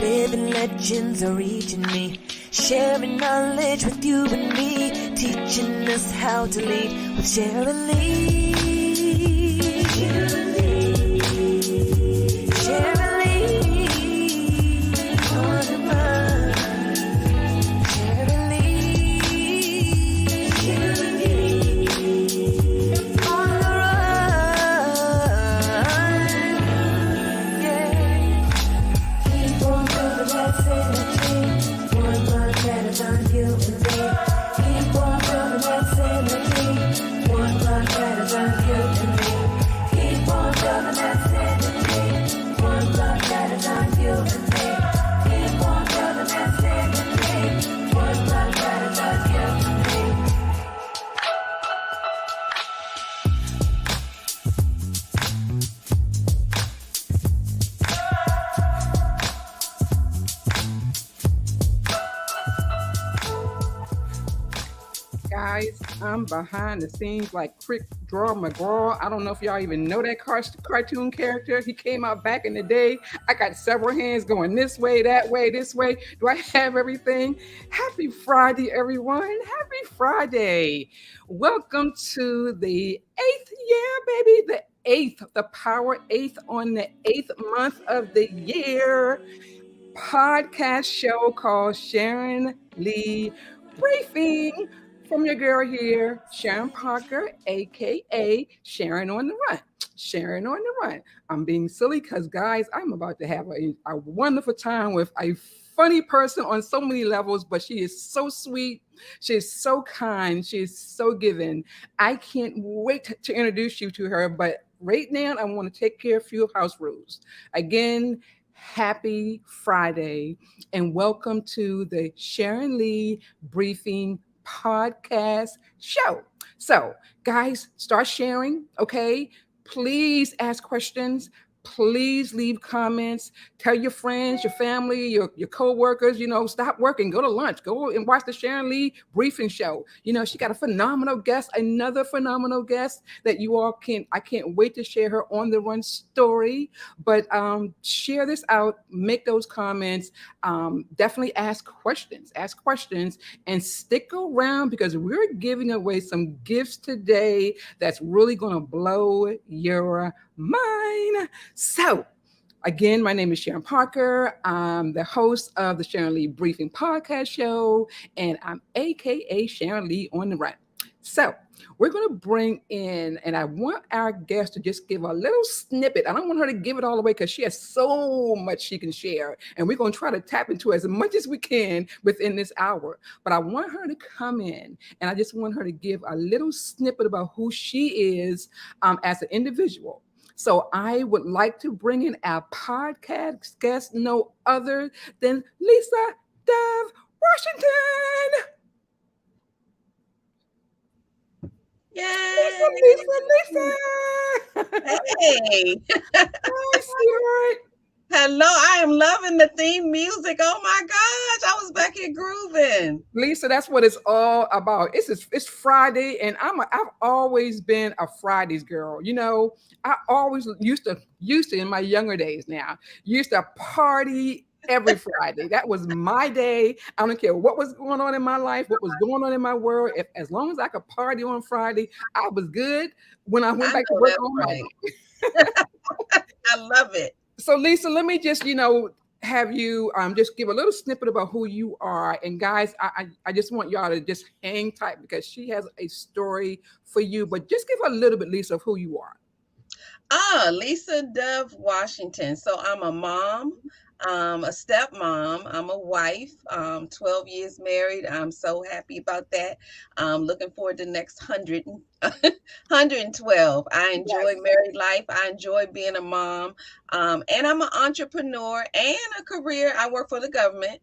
Living legends are reaching me, sharing knowledge with you and me, teaching us how to lead with Sharon Lee. Sharon Lee. Sharon Lee. On the run. Sharon Lee. Sharon Lee. On the run. Yeah. Keep on building that synergy. One blood better than you and me. Keep on building that synergy. One blood better than you and me. Keep on building that synergy. One blood better than you and me. Keep on building that synergy. One blood better than you and me. Guys, I'm behind the scenes like Crick Draw McGraw. I don't know if y'all even know that cartoon character. He came out back in the day. I got several hands going this way, that way, this way. Do I have everything? Happy Friday, everyone. Happy Friday. Welcome to the 8th year, baby. The 8th, the power 8th on the 8th month of the year. Podcast show called Sharon Lee Briefing. From your girl here, Sharon Parker, aka Sharon on the Run. Sharon on the Run. I'm being silly because, guys, I'm about to have a wonderful time with a funny person on so many levels, but she is so sweet. She is so kind. She is so giving. I can't wait to introduce you to her, but right now I want to take care of a few house rules. Again, happy Friday and welcome to the Sharon Lee Briefing podcast show. So, guys, start sharing, okay? Please ask questions. Please leave comments. Tell your friends, your family, your co-workers, stop working, go to lunch, go and watch the Sharon Lee Briefing show. She got a phenomenal guest, another phenomenal guest that you all I can't wait to share her on the run story. But share this out, make those comments, definitely ask questions, and stick around because we're giving away some gifts today that's really going to blow your mind. So, again, my name is Sharon Parker. I'm the host of the Sharon Lee Briefing podcast show, and I'm aka Sharon Lee on the Run. So, we're going to bring in, and I want our guest to just give a little snippet. I don't want her to give it all away because she has so much she can share, and we're going to try to tap into as much as we can within this hour. But I want her to come in, and I just want her to give a little snippet about who she is as an individual. So I would like to bring in our podcast guest, no other than Lisa Dove Washington. Yay! Lisa. Hey! Hi, sweetheart. Hello, I am loving the theme music. Oh my gosh, I was back here grooving. Lisa, that's what it's all about. It's Friday, and I've always been a Fridays girl. I always used to in my younger days now, used to party every Friday. That was my day. I don't care what was going on in my life, what was going on in my world. As long as I could party on Friday, I was good. When I went back to work on Monday. I love it. So Lisa, let me just, have you just give a little snippet about who you are. And guys, I just want y'all to just hang tight because she has a story for you. But just give a little bit, Lisa, of who you are. Lisa Dove Washington. So I'm a mom, a stepmom. I'm a wife, 12 years married. I'm so happy about that. Looking forward to the next 112. I enjoy married life. I enjoy being a mom. And I'm an entrepreneur and a career. I work for the government.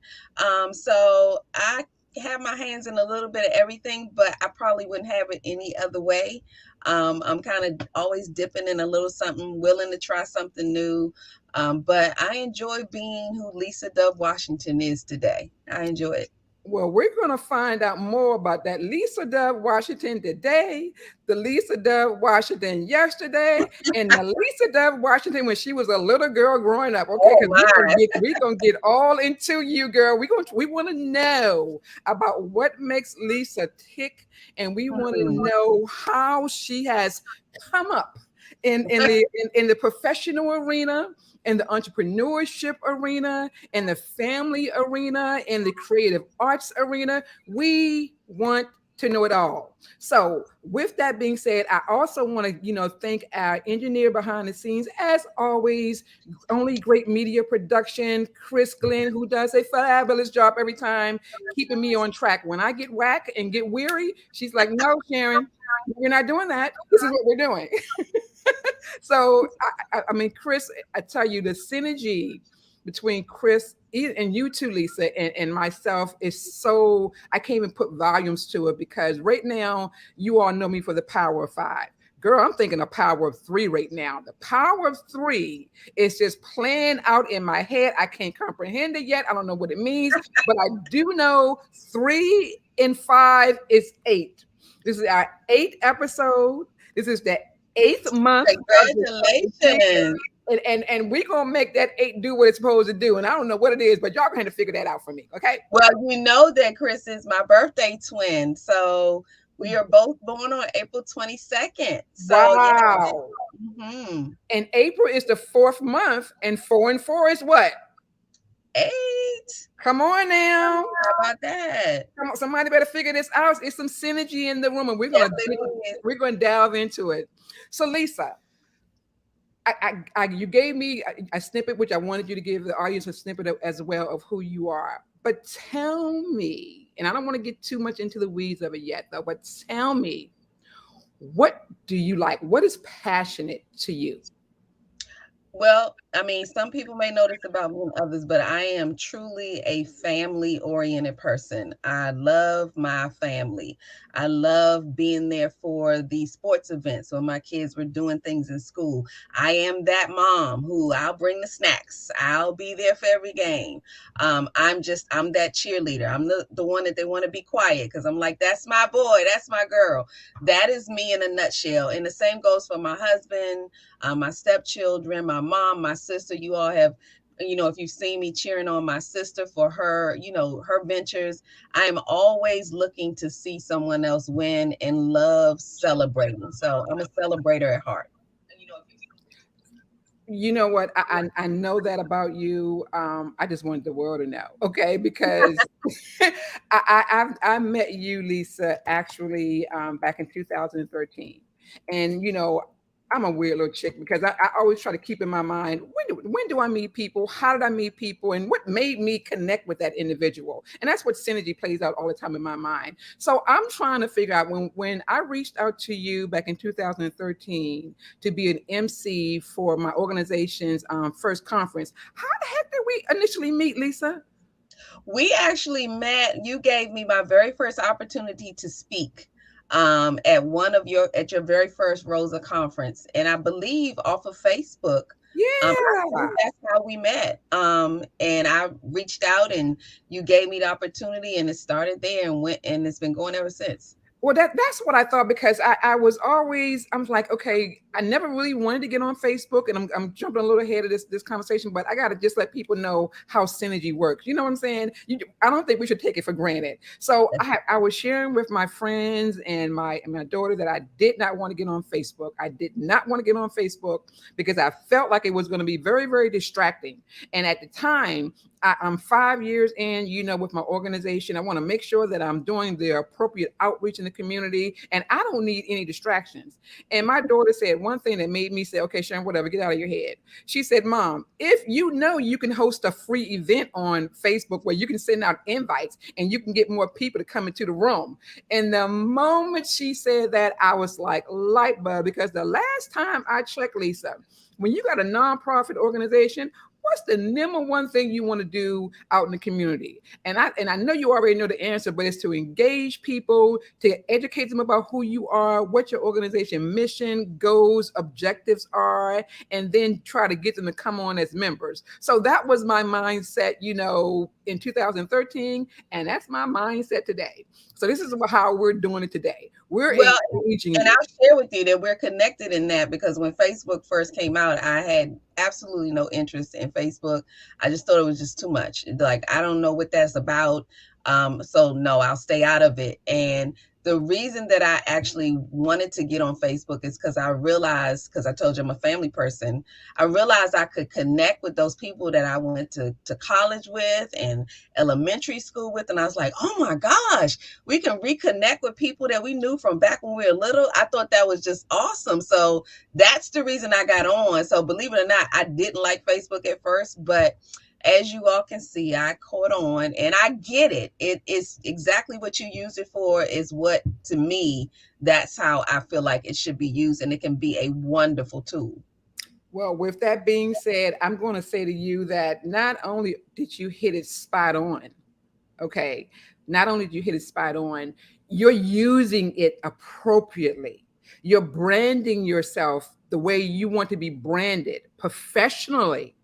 So I have my hands in a little bit of everything, but I probably wouldn't have it any other way. I'm kind of always dipping in a little something, willing to try something new. But I enjoy being who Lisa Dove Washington is today. I enjoy it. Well, we're going to find out more about that Lisa Dove Washington today, the Lisa Dove Washington yesterday, and the Lisa Dove Washington when she was a little girl growing up. Okay, Oh because my. we're gonna get all into you, girl. We want to know about what makes Lisa tick, and we want to Hmm. know how she has come up in the professional arena, in the entrepreneurship arena, in the family arena, in the creative arts arena. We want to know it all. So, with that being said, I also want to, thank our engineer behind the scenes, as always, only great media production, Chris Glenn, who does a fabulous job every time, keeping me on track. When I get whack and get weary, she's like, "No, Sharon, we're not doing that. This is what we're doing." So I mean, Chris, I tell you, the synergy between Chris and you too, Lisa, and myself is so, I can't even put volumes to it, because right now you all know me for the power of five. Girl, I'm thinking a power of three right now. The power of three is just playing out in my head. I can't comprehend it yet. I don't know what it means, but I do know 3 and 5 is 8. This is our 8th episode. This is the 8th month of the year. Congratulations. And we're gonna make that 8 do what it's supposed to do. And I don't know what it is, but y'all gonna have to figure that out for me. Okay. Well, you know that Chris is my birthday twin. So we are both born on April 22nd. So yeah. Wow. Hmm. And April is the 4th month, and 4 and 4 is what? 8. Come on now. How about that? Come on, somebody better figure this out. It's some synergy in the room, and Yes, it is. we're gonna delve into it. So, Lisa, you gave me a snippet, which I wanted you to give the audience a snippet as well of who you are. But tell me, and I don't want to get too much into the weeds of it yet, though. But tell me, what do you like? What is passionate to you? Well, I mean, some people may know this about me and others, but I am truly a family oriented person. I love my family. I love being there for the sports events when my kids were doing things in school. I am that mom who I'll bring the snacks. I'll be there for every game. I'm that cheerleader. I'm the one that they want to be quiet because I'm like, that's my boy, that's my girl. That is me in a nutshell. And the same goes for my husband, my stepchildren, my mom, my sister. You all have, if you've seen me cheering on my sister for her, her ventures, I am always looking to see someone else win and love celebrating. So I'm a celebrator at heart. You know what? I know that about you. I just wanted the world to know, okay? Because I met you, Lisa, actually back in 2013, and I'm a weird little chick because I always try to keep in my mind, when do I meet people? How did I meet people? And what made me connect with that individual? And that's what synergy plays out all the time in my mind. So I'm trying to figure out, when I reached out to you back in 2013 to be an MC for my organization's first conference, how the heck did we initially meet, Lisa? We actually met. You gave me my very first opportunity to speak at your very first Rosa conference, and I believe off of Facebook. I think Yeah. that's how we met. And I reached out, and you gave me the opportunity, and it started there and went, and it's been going ever since. Well, that's what I thought, because I was always, I'm like, okay, I never really wanted to get on Facebook, and I'm jumping a little ahead of this conversation, but I got to just let people know how synergy works. You know what I'm saying? I don't think we should take it for granted. So I was sharing with my friends and my daughter that I did not want to get on Facebook. I did not want to get on Facebook because I felt like it was going to be very, very distracting. And at the time, I'm 5 years in, with my organization. I want to make sure that I'm doing the appropriate outreach in the community, and I don't need any distractions. And my daughter said one thing that made me say, okay, Sharon, whatever, get out of your head. She said, Mom, if you can host a free event on Facebook where you can send out invites and you can get more people to come into the room. And the moment she said that, I was like, light bulb, because the last time I checked, Lisa, when you got a nonprofit organization, what's the number one thing you want to do out in the community? And I know you already know the answer, but it's to engage people, to educate them about who you are, what your organization mission, goals, objectives are, and then try to get them to come on as members. So that was my mindset, in 2013, and that's my mindset today. So this is how we're doing it today. We're Well, engaging and you. I'll share with you that we're connected in that, because when Facebook first came out, I had absolutely no interest in Facebook. I just thought it was just too much. Like, I don't know what that's about. So no, I'll stay out of it. And the reason that I actually wanted to get on Facebook is because I realized, because I told you I'm a family person, I realized I could connect with those people that I went to college with and elementary school with. And I was like, oh my gosh, we can reconnect with people that we knew from back when we were little. I thought that was just awesome. So that's the reason I got on. So believe it or not, I didn't like Facebook at first, but as you all can see, I caught on, and I get it. It is exactly what you use it for, is what, to me, that's how I feel like it should be used, and it can be a wonderful tool. Well, with that being said, I'm going to say to you that not only did you hit it spot on, okay, not only did you hit it spot on, you're using it appropriately. You're branding yourself the way you want to be branded professionally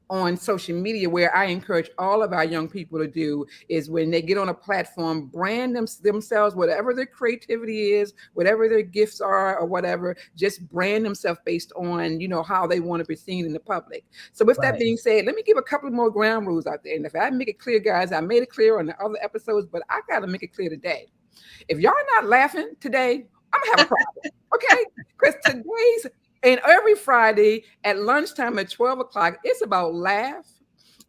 on social media. Where I encourage all of our young people to do is, when they get on a platform, brand themselves, whatever their creativity is, whatever their gifts are, or whatever, just brand themselves based on, how they want to be seen in the public. So with that being said, let me give a couple more ground rules out there. And if I make it clear, guys, I made it clear on the other episodes, but I got to make it clear today. If y'all not laughing today, I'm gonna have a problem. Okay? Because today's, and every Friday at lunchtime at 12 o'clock, it's about laugh,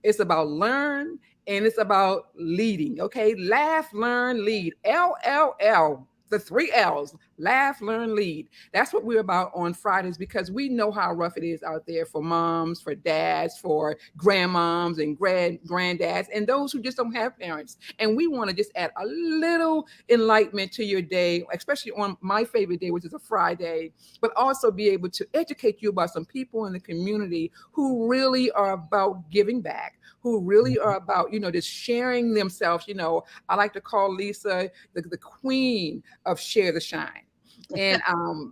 it's about learn, and it's about leading. Okay? Laugh, learn, lead. LLL, the 3 L's. Laugh, learn, lead. That's what we're about on Fridays, because we know how rough it is out there for moms, for dads, for grandmoms and granddads, and those who just don't have parents. And we want to just add a little enlightenment to your day, especially on my favorite day, which is a Friday, but also be able to educate you about some people in the community who really are about giving back, who really are about, just sharing themselves. I like to call Lisa the queen of Share the Shine. And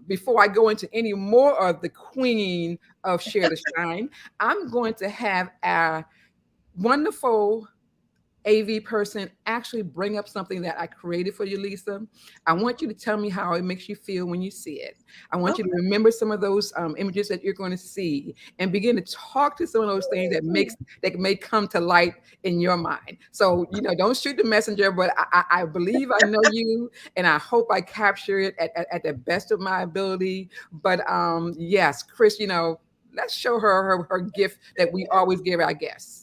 before I go into any more of the queen of Share the Shine, I'm going to have our wonderful AV person actually bring up something that I created for you, Lisa. I want you to tell me how it makes you feel when you see it. I want you to remember some of those images that you're going to see, and begin to talk to some of those things that may come to light in your mind. So, don't shoot the messenger, but I believe I know you, and I hope I capture it at the best of my ability. But yes, Chris, let's show her gift that we always give our guests.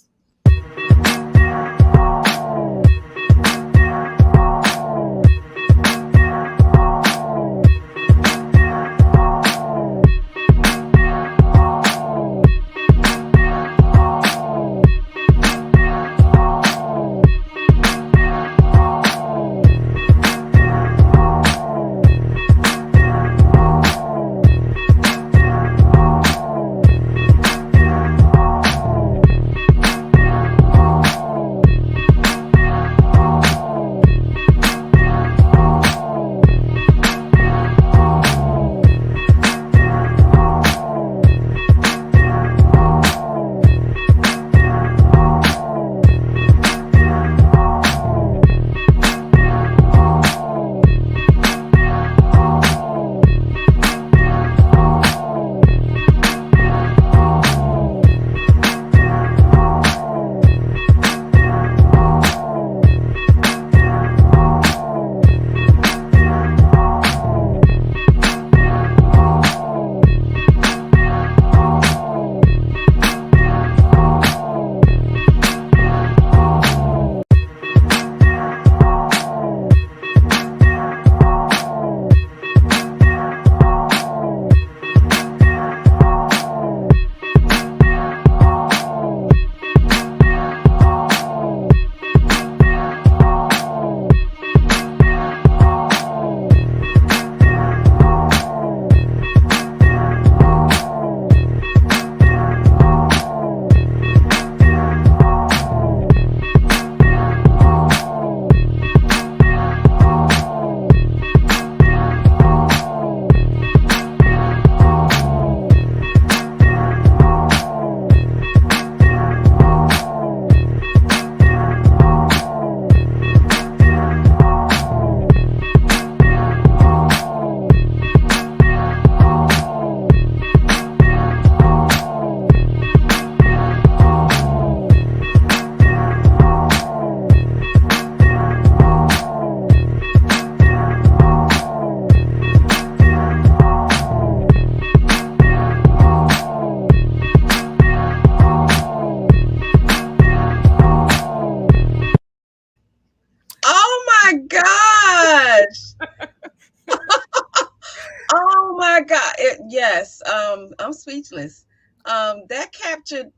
speechless. That captured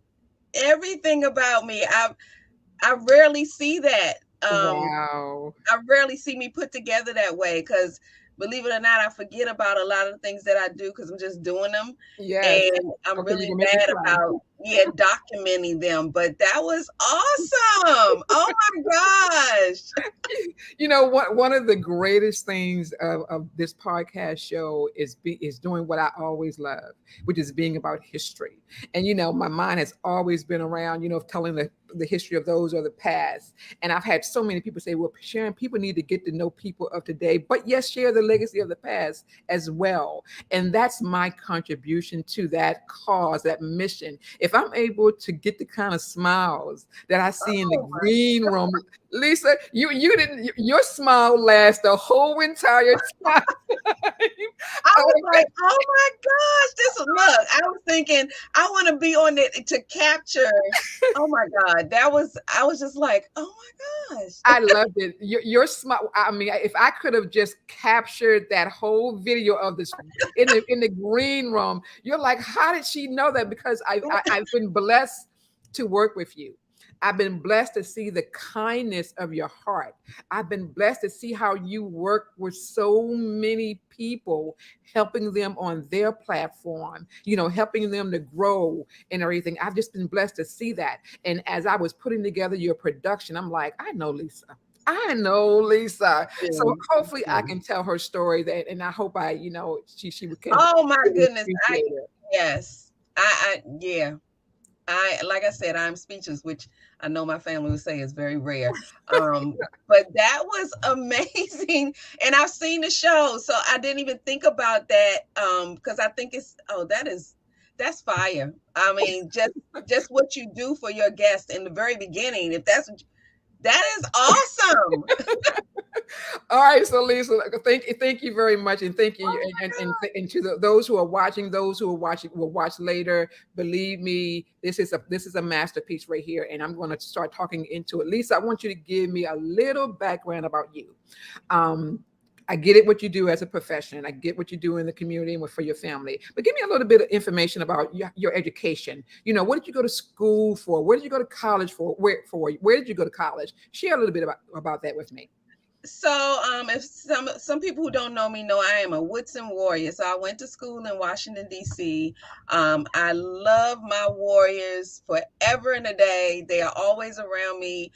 everything about me. I rarely see that. Wow. I rarely see me put together that way because, believe it or not, I forget about a lot of the things that I do because I'm just doing them. Yes. And I'm Okay, you're really gonna make me bad cry. about, yeah, documenting them. But that was awesome. Oh my gosh. You know, one of the greatest things of this podcast show is doing what I always love, which is being about history. And you know, my mind has always been around, you know, telling the history of those or the past. And I've had so many people say, well, Sharon, people need to get to know people of today, but yes, share the legacy of the past as well. And that's my contribution to that cause, that mission. If I'm able to get the kind of smiles that I see in the Oh green room, Lisa, you didn't, your smile lasts the whole entire time. I I was like, oh my gosh, look, I was thinking I want to be on it to capture. Oh my God. I was just like, oh my gosh. I loved it. Your smile. I mean, if I could have just captured that whole video of this in the green room, you're like, how did she know that? Because I've been blessed to work with you. I've been blessed to see the kindness of your heart. I've been blessed to see how you work with so many people, helping them on their platform, you know, helping them to grow and everything. I've just been blessed to see that. And as I was putting together your production, I'm like, I know Lisa. I know Lisa. So hopefully I can tell her story that, and I hope I, you know, she can Oh my really goodness. appreciate it. Yes. Yeah. Like I said, I'm speechless, which I know my family would say is very rare. But that was amazing. And I've seen the show, so I didn't even think about that. Because I think that's fire. I mean, just what you do for your guest in the very beginning. If that's what that is awesome. All right, so Lisa, thank you very much, and thank you, Oh and to those who are watching, those who are watching will watch later. Believe me, this is a masterpiece right here, and I'm going to start talking into it. Lisa, I want you to give me a little background about you. Um, I get it what you do as a profession. I get what you do in the community and for your family. But give me a little bit of information about your education. You know, what did you go to school for? Where did you go to college for? Where did you go to college? Share a little bit about that with me. So, if some people who don't know me know I am a Woodson warrior. So I went to school in Washington D.C. I love my warriors forever and a day. They are always around me.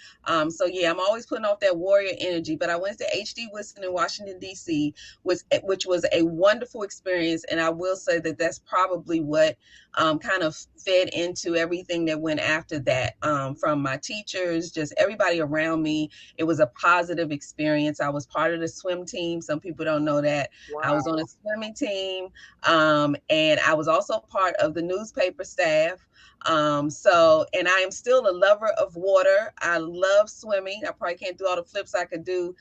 So yeah, I'm always putting off that warrior energy. But I went to H.D. Woodson in Washington D.C., which was a wonderful experience, and I will say that that's probably what kind of fed into everything that went after that. From my teachers, just everybody around me, it was a positive experience. I was part of the swim team. Some people don't know that. I was on a Wow. swimming team. And I was also part of the newspaper staff. And I am still a lover of water. I love swimming. I probably can't do all the flips I could do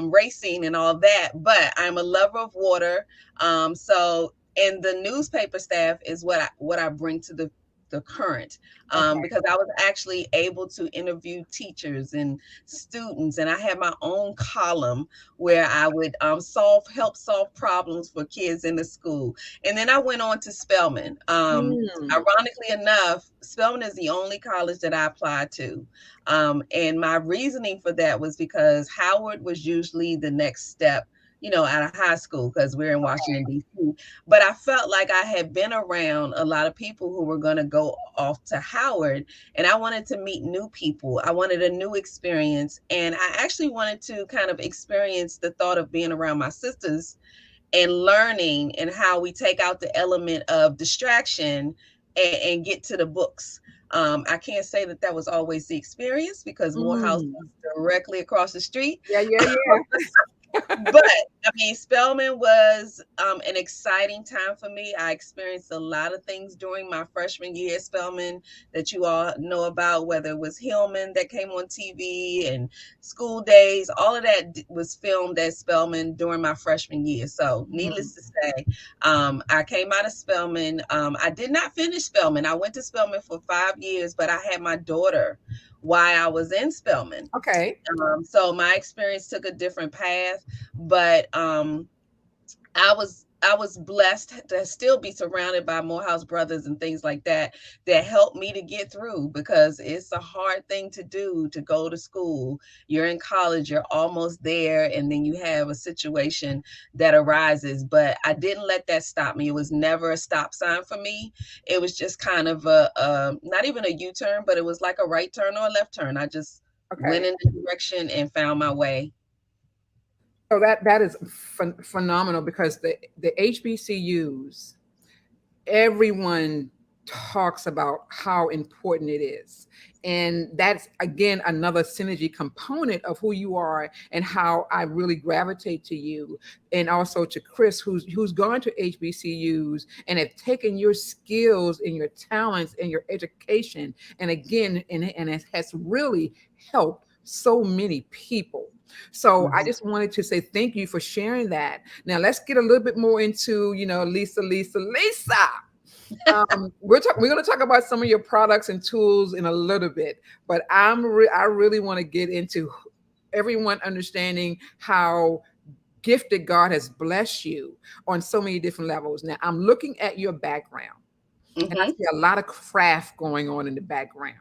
racing and all that, but I'm a lover of water. And the newspaper staff is what I bring to the current, Okay. because I was actually able to interview teachers and students, and I had my own column where I would help solve problems for kids in the school. And then I went on to Spelman. Hmm. Ironically enough, Spelman is the only college that I applied to. And my reasoning for that was because Howard was usually the next step, out of high school, because we're in Washington, D.C. But I felt like I had been around a lot of people who were going to go off to Howard, and I wanted to meet new people. I wanted a new experience. And I actually wanted to kind of experience the thought of being around my sisters and learning and how we take out the element of distraction and get to the books. I can't say that that was always the experience because Morehouse Mm. was directly across the street. Yeah, yeah, yeah. But I mean, Spelman was an exciting time for me. I experienced a lot of things during my freshman year at Spelman that you all know about, whether it was Hillman that came on TV and School Days. All of that was filmed at Spelman during my freshman year. So, Mhm. needless to say, I came out of Spelman. I did not finish Spelman. I went to Spelman for 5 years, but I had my daughter while I was in Spelman. Okay. So my experience took a different path, but I was I was blessed to still be surrounded by Morehouse brothers and things like that that helped me to get through, because it's a hard thing to do, to go to school. You're in college, you're almost there, and then you have a situation that arises. But I didn't let that stop me. It was never a stop sign for me. It was just kind of a not even a U-turn, but it was like a right turn or a left turn. I just went Okay. in the direction and found my way. So that is phenomenal, because the HBCUs, everyone talks about how important it is. And that's again another synergy component of who you are and how I really gravitate to you. And also to Chris, who's gone to HBCUs and have taken your skills and your talents and your education, and again, and it has really helped so many people. So I Mhm. just wanted to say thank you for sharing that. Now let's get a little bit more into, Lisa. We're going to talk about some of your products and tools in a little bit, but I really want to get into everyone understanding how gifted God has blessed you on so many different levels. Now I'm looking at your background, and I Mhm. see a lot of craft going on in the background.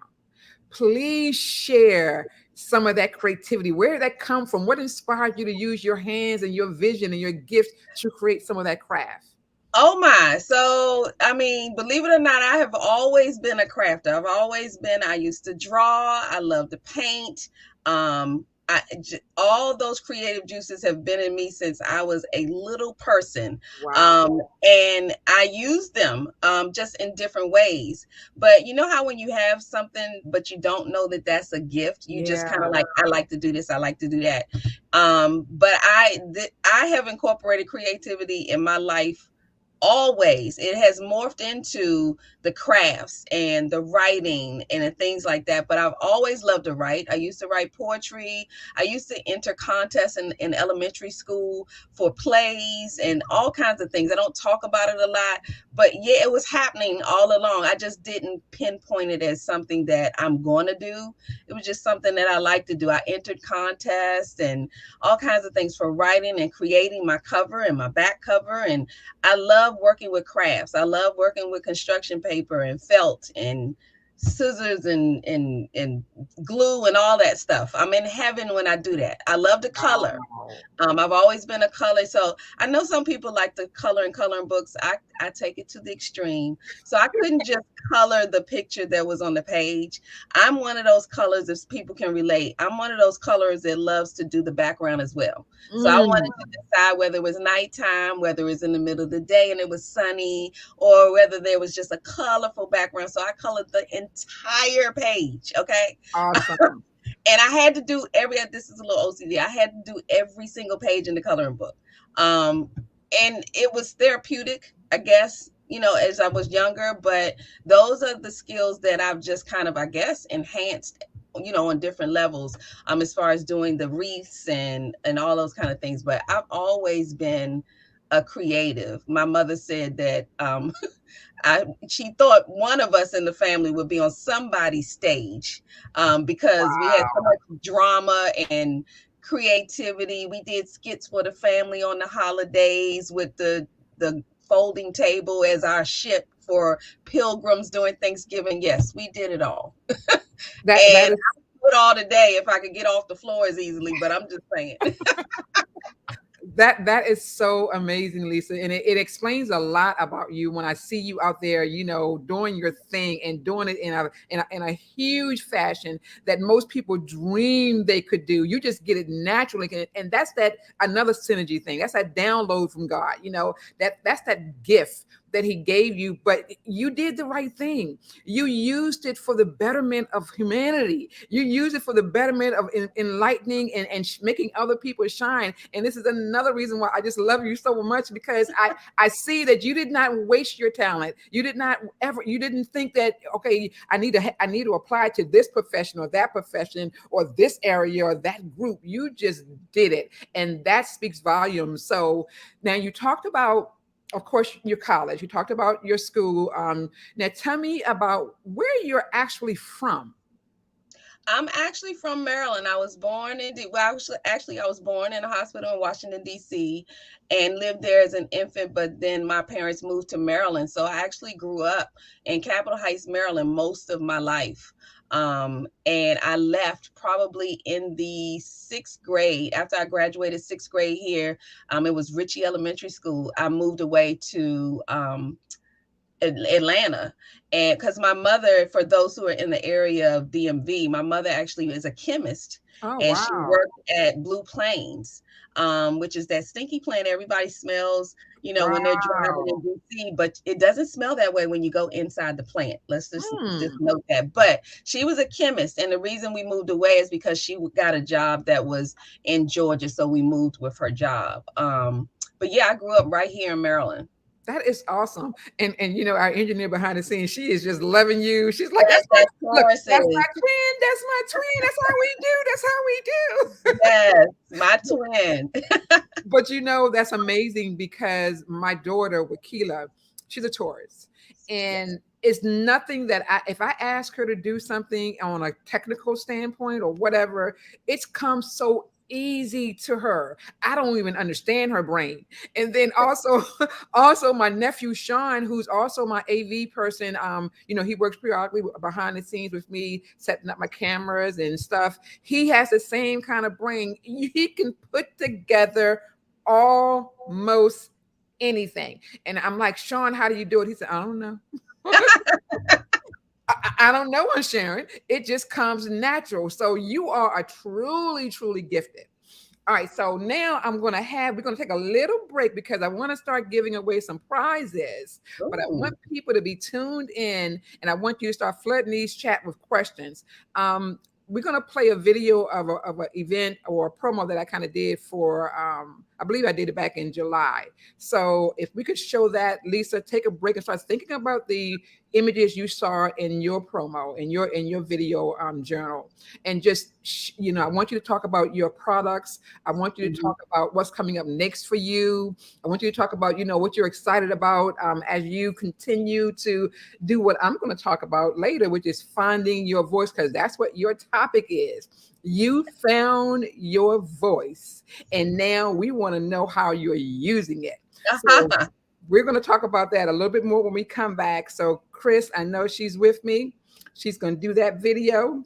Please share some of that creativity. Where did that come from? What inspired you to use your hands and your vision and your gifts to create some of that craft? Oh my. So, I mean, believe it or not, I have always been a crafter. I used to draw. I love to paint. All those creative juices have been in me since I was a little person. Wow. And I use them just in different ways. But you know how when you have something, but you don't know that that's a gift, you just kind of Yeah. like, I like to do this, I like to do that. But I have incorporated creativity in my life always. It has morphed into the crafts and the writing and the things like that, but I've always loved to write. I used to write poetry. I used to enter contests in elementary school for plays and all kinds of things. I don't talk about it a lot, but yeah, it was happening all along. I just didn't pinpoint it as something that I'm going to do. It was just something that I like to do. I entered contests and all kinds of things for writing and creating my cover and my back cover. And I love working with crafts. I love working with construction paper and felt and scissors and glue and all that stuff. I'm in heaven when I do that. I love to color. Wow. I've always been a color. So I know some people like to color and coloring books. I take it to the extreme. So I couldn't just color the picture that was on the page. I'm one of those colors, if people can relate. I'm one of those colors that loves to do the background as well. So I wanted Mm. to decide whether it was nighttime, whether it was in the middle of the day and it was sunny, or whether there was just a colorful background. So I colored the entire page. Okay. Awesome. And I had to do this is a little OCD. I had to do every single page in the coloring book. Um, and it was therapeutic, I guess, as I was younger, but those are the skills that I've just kind of, I guess, enhanced, on different levels, as far as doing the wreaths and all those kind of things. But I've always been a creative. My mother said that she thought one of us in the family would be on somebody's stage, because we had so Wow. much drama and creativity. We did skits for the family on the holidays with the folding table as our ship for pilgrims during Thanksgiving. Yes, we did it all. That And is I would do it all today if I could get off the floor as easily, but I'm just saying. that is so amazing, Lisa, and it explains a lot about you when I see you out there, doing your thing and doing it in a huge fashion that most people dream they could do. You just get it naturally, and that's that another synergy thing. That's that download from God. That's that gift that He gave you, but you did the right thing. You used it for the betterment of humanity. You used it for the betterment of enlightening and making other people shine. And this is another reason why I just love you so much, because I see that you did not waste your talent. You didn't think that, okay, I need to apply to this profession or that profession or this area or that group. You just did it, and that speaks volumes. So now you talked about, of course, your college. You talked about your school. Now tell me about where you're actually from. I'm actually from Maryland. I was born in well, actually, I was born in a hospital in Washington D.C. and lived there as an infant. But then my parents moved to Maryland, so I actually grew up in Capitol Heights, Maryland, most of my life. And I left probably in the sixth grade. After I graduated sixth grade here, it was Ritchie Elementary School. I moved away to Atlanta. And because my mother, for those who are in the area of DMV, my mother actually is a chemist, Oh, and she wow. worked at Blue Plains, which is that stinky plant everybody smells, when they're driving Wow. in DC, but it doesn't smell that way when you go inside the plant. Let's just Hmm. note that. But she was a chemist, and the reason we moved away is because she got a job that was in Georgia, so we moved with her job. But yeah, I grew up right here in Maryland. That is awesome. And our engineer behind the scenes, she is just loving you. She's like, Yes, that's my that look, chorus that's my is. twin. That's my twin. That's how we do. That's how we do. Yes, my twin. But that's amazing because my daughter, Wakila, she's a Taurus. Yes. And it's nothing that if I ask her to do something on a technical standpoint or whatever, it comes so easy to her. I don't even understand her brain. And then also my nephew Sean, who's also my AV person, he works periodically behind the scenes with me, setting up my cameras and stuff. He has the same kind of brain. He can put together almost anything. And I'm like, Sean, how do you do it? He said, I don't know. I don't know, Sharon. It just comes natural. So you are a truly, truly gifted. All right, so now we're going to take a little break because I want to start giving away some prizes, but I Ooh. want people to be tuned in and I want you to start flooding these chat with questions. We're going to play a video of an event or a promo that I kind of did for, I believe I did it back in July. So if we could show that, Lisa, take a break and start thinking about the images you saw in your promo, in your video journal. And just, I want you to talk about your products. I want you to Mhm. talk about what's coming up next for you. I want you to talk about, what you're excited about as you continue to do what I'm going to talk about later, which is finding your voice, because that's what your topic is. You found your voice, and now we want to know how you're using it. So we're going to talk about that a little bit more when we come back. So Chris, I know she's with me. She's going to do that video.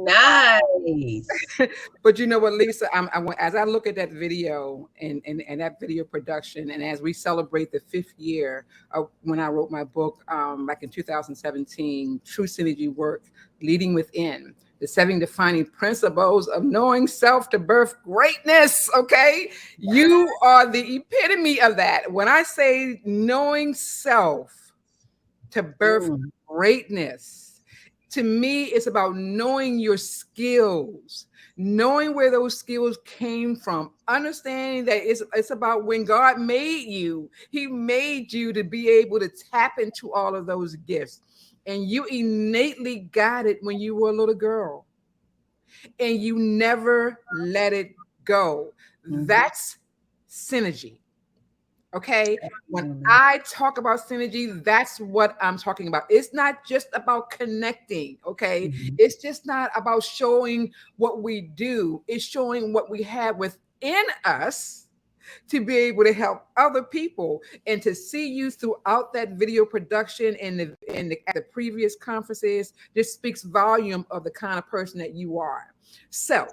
Nice. But you know what, Lisa? As I look at that video and that video production, and as we celebrate the 5th year of when I wrote my book back in 2017, True Synergy Work, Leading Within, the 7 defining principles of knowing self to birth greatness. Okay. You are the epitome of that. When I say knowing self to birth Mm, greatness, to me, it's about knowing your skills, knowing where those skills came from, understanding that it's about when God made you, He made you to be able to tap into all of those gifts. And you innately got it when you were a little girl, and you never let it go. mhm. That's synergy. Okay. When Absolutely. I talk about synergy, that's what I'm talking about. It's not just about connecting. Okay. Mhm. It's just not about showing what we do, it's showing what we have within us to be able to help other people. And to see you throughout that video production and at the previous conferences just speaks volume of the kind of person that you are. So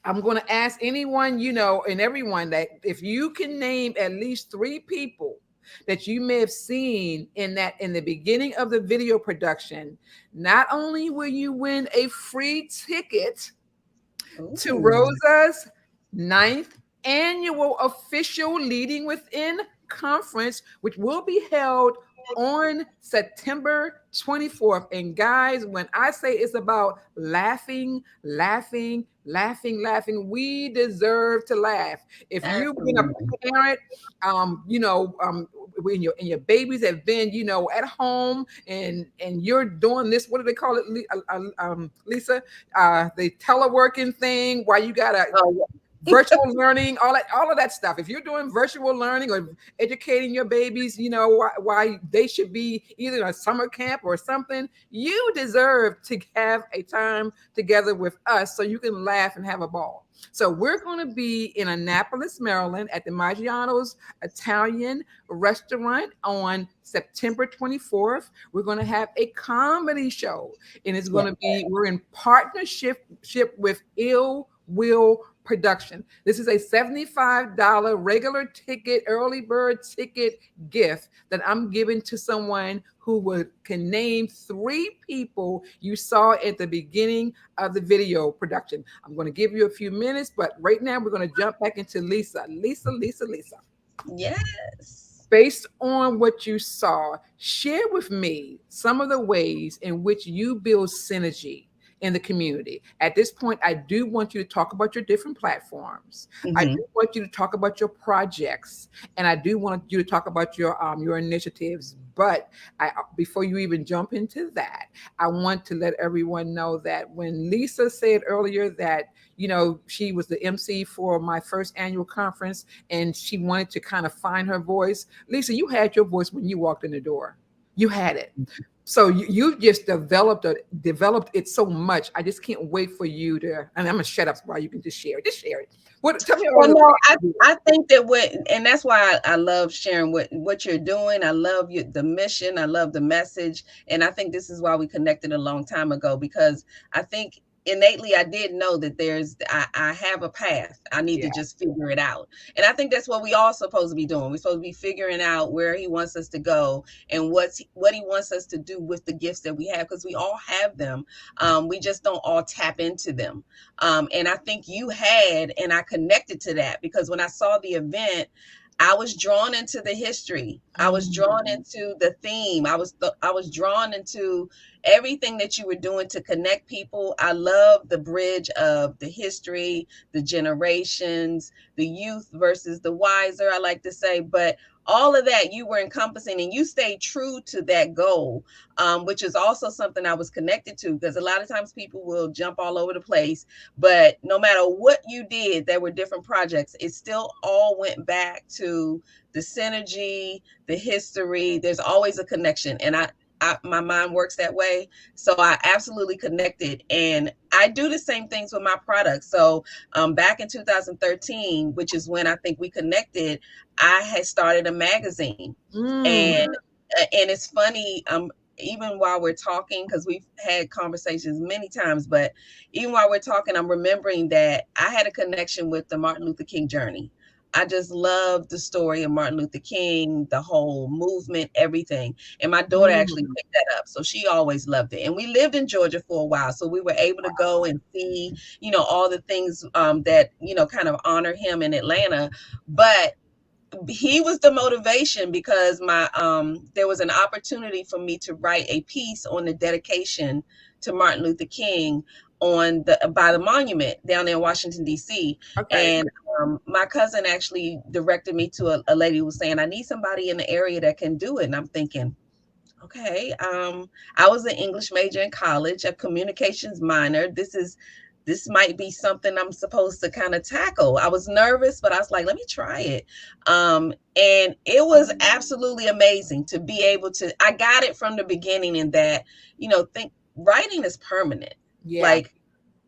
I'm going to ask anyone, and everyone, that if you can name at least 3 people that you may have seen in the beginning of the video production, not only will you win a free ticket to Ooh, Rosa's 9th annual official Leading Within conference, which will be held on September 24th. And guys, when I say it's about laughing, laughing, laughing, laughing, we deserve to laugh. If you've been absolutely. a parent, when your babies have been, at home, and you're doing this, what do they call it, Lisa? The teleworking thing, why you gotta Oh, virtual learning, all of that stuff. If you're doing virtual learning or educating your babies, why they should be either in a summer camp or something, you deserve to have a time together with us so you can laugh and have a ball. So we're going to be in Annapolis, Maryland at the Maggiano's Italian restaurant on September 24th. We're going to have a comedy show, and it's yeah. going to be, we're in partnership with Ill Will Production. This is a $75 regular ticket, early bird ticket gift that I'm giving to someone who can name 3 people you saw at the beginning of the video production. I'm going to give you a few minutes, but right now we're going to jump back into Lisa. Lisa. Yes. Based on what you saw, share with me some of the ways in which you build synergy in the community. At this point, I do want you to talk about your different platforms. I Hmm. do want you to talk about your projects, and I do want you to talk about your initiatives. But before you even jump into that, I want to let everyone know that when Lisa said earlier that she was the MC for my first annual conference and she wanted to kind of find her voice. Lisa, you had your voice when you walked in the door. You had it. So you just developed it so much. I just can't wait for you to. And I'm gonna shut up while you can just share it. Just share it. What? Tell me all Well, the no, I, things you I think that and that's why I love sharing what you're doing. I love the mission. I love the message. And I think this is why we connected a long time ago, because I think innately I did know that I have a path. I need did. to Yeah. just figure it out. And I think that's what we all supposed to be doing. We're supposed to be figuring out where he wants us to go and what he wants us to do with the gifts that we have, because we all have them. We just don't all tap into them. And I think you had, and I connected to that because when I saw the event, I was drawn into the history. I was drawn Mm. into the theme. I was drawn into everything that you were doing to connect people. I love the bridge of the history, the generations, the youth versus the wiser, I like to say. But all of that you were encompassing, and you stayed true to that goal, which is also something I was connected to, because a lot of times people will jump all over the place, but no matter what you did, there were different projects. It still all went back to the synergy, the history. There's always a connection. And my mind works that way. So I absolutely connected. And I do the same things with my products. So back in 2013, which is when I think we connected, I had started a magazine. Mm. And it's funny. even while we're talking, because we've had conversations many times, but even while we're talking, I'm remembering that I had a connection with the Martin Luther King journey. I just love the story of Martin Luther King, the whole movement, everything. And my daughter actually Mm. picked that up. So she always loved it. And we lived in Georgia for a while. So we were able to go and see, all the things that, kind of honor him in Atlanta. But he was the motivation, because there was an opportunity for me to write a piece on the dedication to Martin Luther King by the monument down there in Washington D.C. Okay. And my cousin actually directed me to a lady who was saying, I need somebody in the area that can do it. And I'm thinking, okay. I was an English major in college, a communications minor. This might be something I'm supposed to kind of tackle. I was nervous, but I was like, let me try it. And it was absolutely amazing to be able to, I got it from the beginning, in that, think writing is permanent. Yeah. Like,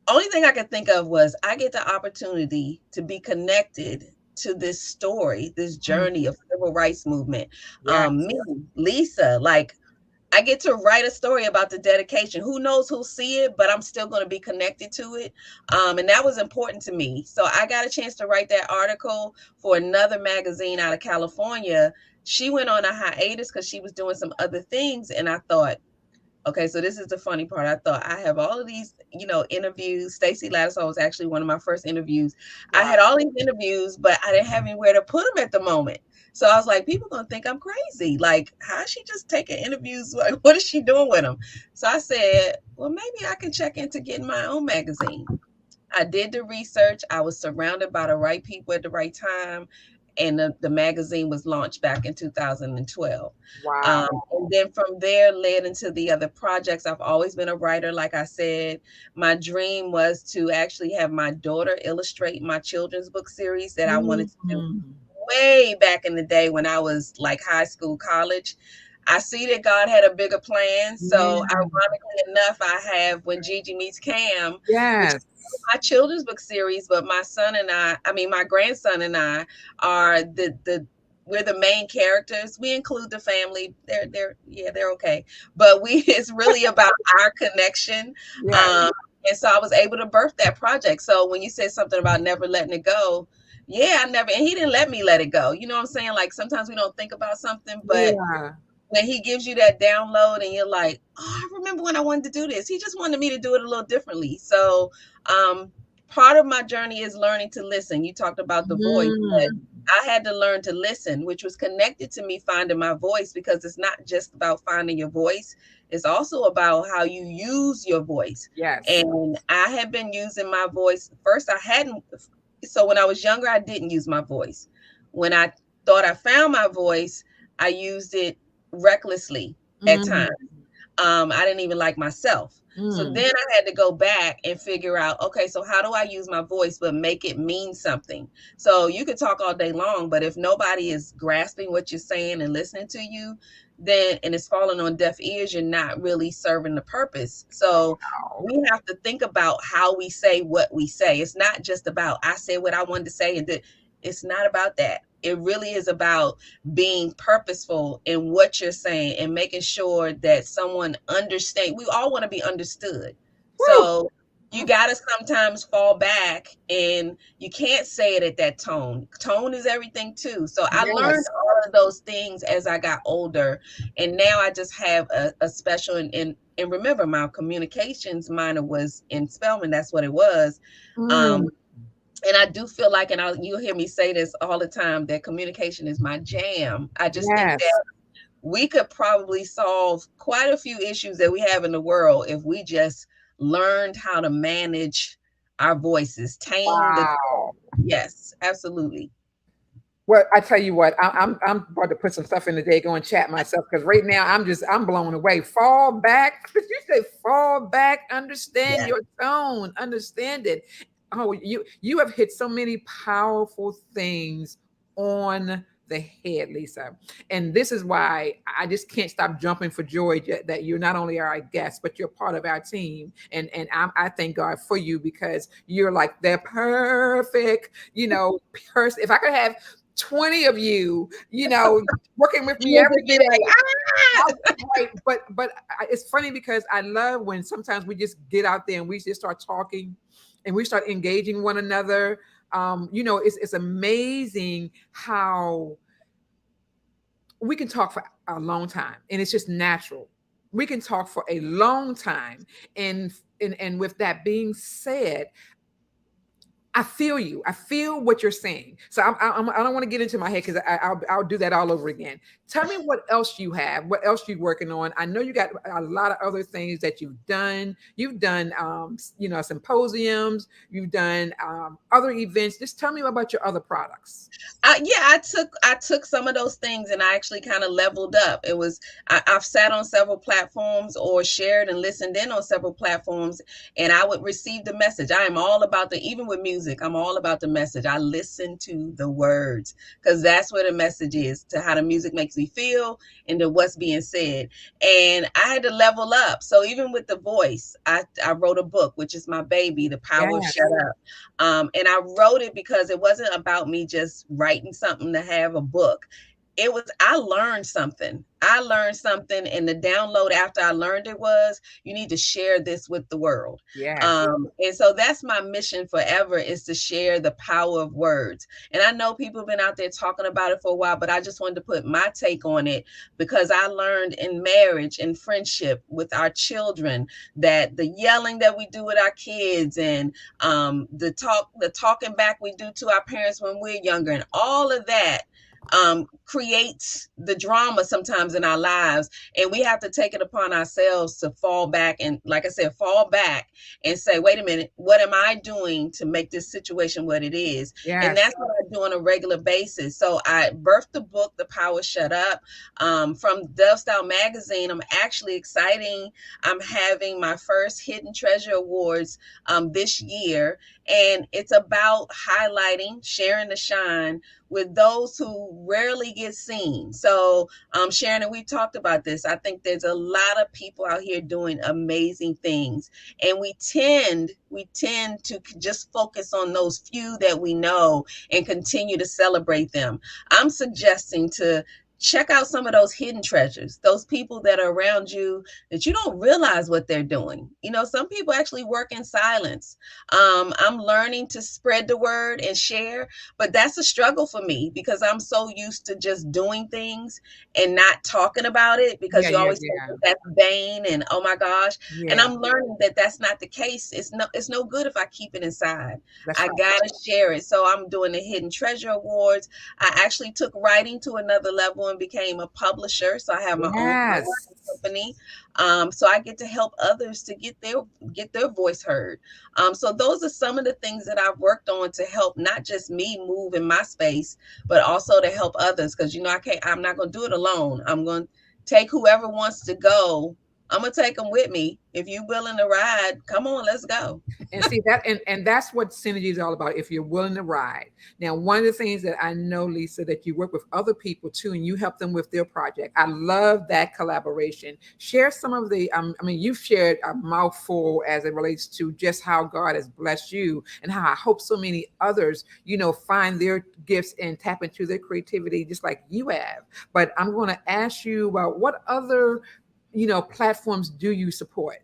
only thing I could think of was I get the opportunity to be connected to this story, this journey of civil rights movement. Yes. Me, Lisa, like, I get to write a story about the dedication. Who knows who'll see it, but I'm still going to be connected to it. And that was important to me. So I got a chance to write that article for another magazine out of California. She went on a hiatus because she was doing some other things. And I thought, okay, so this is the funny part. I thought, I have all of these, interviews. Stacey Lattisaw was actually one of my first interviews. Wow. I had all these interviews, but I didn't have anywhere to put them at the moment. So I was like, people are going to think I'm crazy. Like, how is she just taking interviews? Like, what is she doing with them? So I said, well, maybe I can check into getting my own magazine. I did the research. I was surrounded by the right people at the right time. And the magazine was launched back in 2012. Wow. And then from there led into the other projects. I've always been a writer, like I said. My dream was to actually have my daughter illustrate my children's book series that I wanted to do way back in the day when I was like high school, college. I see that God had a bigger plan. So ironically enough, I have When Gigi Meets Cam, which Yes. my children's book series, but my grandson and I are we're the main characters. We include the family. They're okay. But it's really about our connection. Yes. And so I was able to birth that project. So when you said something about never letting it go, and he didn't let me let it go. You know what I'm saying? Like, sometimes we don't think about something, but when he gives you that download and you're like, oh, I remember when I wanted to do this. He just wanted me to do it a little differently. So part of my journey is learning to listen. You talked about the voice, but I had to learn to listen, which was connected to me finding my voice, because it's not just about finding your voice. It's also about how you use your voice. Yes. And I had been using my voice. First, I hadn't. So when I was younger, I didn't use my voice. When I thought I found my voice, I used it recklessly at times. I didn't even like myself. So then I had to go back and figure out, okay, so how do I use my voice but make it mean something? So you could talk all day long, but if nobody is grasping what you're saying and listening to you, and it's falling on deaf ears, you're not really serving the purpose. So we have to think about how we say what we say. It's not just about, I said what I wanted to say, and it's not about that. It really is about being purposeful in what you're saying and making sure that someone understands. We all want to be understood. Woo! So you got to sometimes fall back, and you can't say it at that tone. Tone is everything too. So I learned all of those things as I got older. And now I just have a special, and remember, my communications minor was in Spelman. That's what it was. And I do feel like, and you'll hear me say this all the time, that communication is my jam. I just think that we could probably solve quite a few issues that we have in the world if we just learned how to manage our voices, tame the tone. Yes, absolutely. Well, I tell you what, I'm about to put some stuff in the Daggone chat myself, because right now I'm blown away. Fall back. Did you say fall back? Understand your tone. Understand it. Oh, you have hit so many powerful things on the head, Lisa. And this is why I just can't stop jumping for joy that you're not only our guest, but you're part of our team. And I thank God for you, because you're like the perfect, person. If I could have 20 of you, working with me every day. Right, but it's funny because I love when sometimes we just get out there and we just start talking, and we start engaging one another. It's amazing how we can talk for a long time, and it's just natural. We can talk for a long time, and with that being said, I feel you. I feel what you're saying. So I don't want to get into my head because I'll do that all over again. Tell me what else you have. What else you working on? I know you got a lot of other things that you've done. You've done, symposiums. You've done other events. Just tell me about your other products. Yeah, I took some of those things and I actually kind of leveled up. I've sat on several platforms or shared and listened in on several platforms, and I would receive the message. I am all about even with music, I'm all about the message. I listen to the words because that's where the message is, to how the music makes me feel and to what's being said. And I had to level up. So even with the voice, I wrote a book, which is my baby, The Power of Yes. Shut Up. And I wrote it because it wasn't about me just writing something to have a book. I learned something. And the download after I learned it was, you need to share this with the world. Yes. And so that's my mission forever, is to share the power of words. And I know people have been out there talking about it for a while, but I just wanted to put my take on it because I learned in marriage and friendship with our children that the yelling that we do with our kids, and the talking back we do to our parents when we're younger, and all of that creates the drama sometimes in our lives. And we have to take it upon ourselves to fall back and, like I said, fall back and say, wait a minute, what am I doing to make this situation what it is? And Yes. that's what I do on a regular basis. So I birthed the book, The Power Shut Up, from Dove Style Magazine. I'm actually exciting. I'm having my first Hidden Treasure Awards this year. And it's about highlighting, sharing the shine with those who rarely get seen. So, Sharon, and we talked about this. I think there's a lot of people out here doing amazing things, and we tend to just focus on those few that we know and continue to celebrate them. I'm suggesting to check out some of those hidden treasures, those people that are around you that you don't realize what they're doing. Some people actually work in silence. I'm learning to spread the word and share, but that's a struggle for me because I'm so used to just doing things and not talking about it, because Yeah. you Yeah. always think Yeah. that that's vain and oh my gosh. And Yeah. I'm learning that that's not the case. It's no good if I keep it inside. That's I right. gotta share it. So I'm doing the Hidden Treasure Awards. I actually took writing to another level and became a publisher. So I have my Yes. writing company. So I get to help others to get their voice heard. So those are some of the things that I've worked on to help not just me move in my space, but also to help others. Because I'm not going to do it alone. I'm going to take whoever wants to go. I'm gonna take them with me. If you're willing to ride, come on, let's go. And see that, and that's what synergy is all about. If you're willing to ride. Now, one of the things that I know, Lisa, that you work with other people too, and you help them with their project. I love that collaboration. Share some of the. You've shared a mouthful as it relates to just how God has blessed you, and how I hope so many others, find their gifts and tap into their creativity just like you have. But I'm going to ask you about what other, platforms do you support?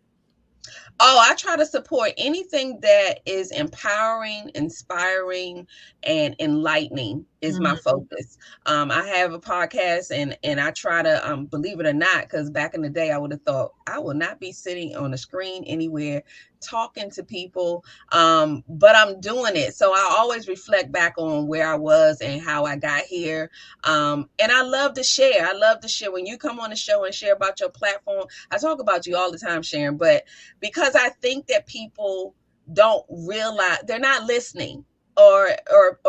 Oh, I try to support anything that is empowering, inspiring, and enlightening is my Mhm. focus. I have a podcast, and I try to believe it or not, because back in the day I would have thought I will not be sitting on a screen anywhere talking to people. But I'm doing it. So I always reflect back on where I was and how I got here. And I love to share. I love to share. When you come on the show and share about your platform, I talk about you all the time, Sharon, but because I think that people don't realize, they're not listening, or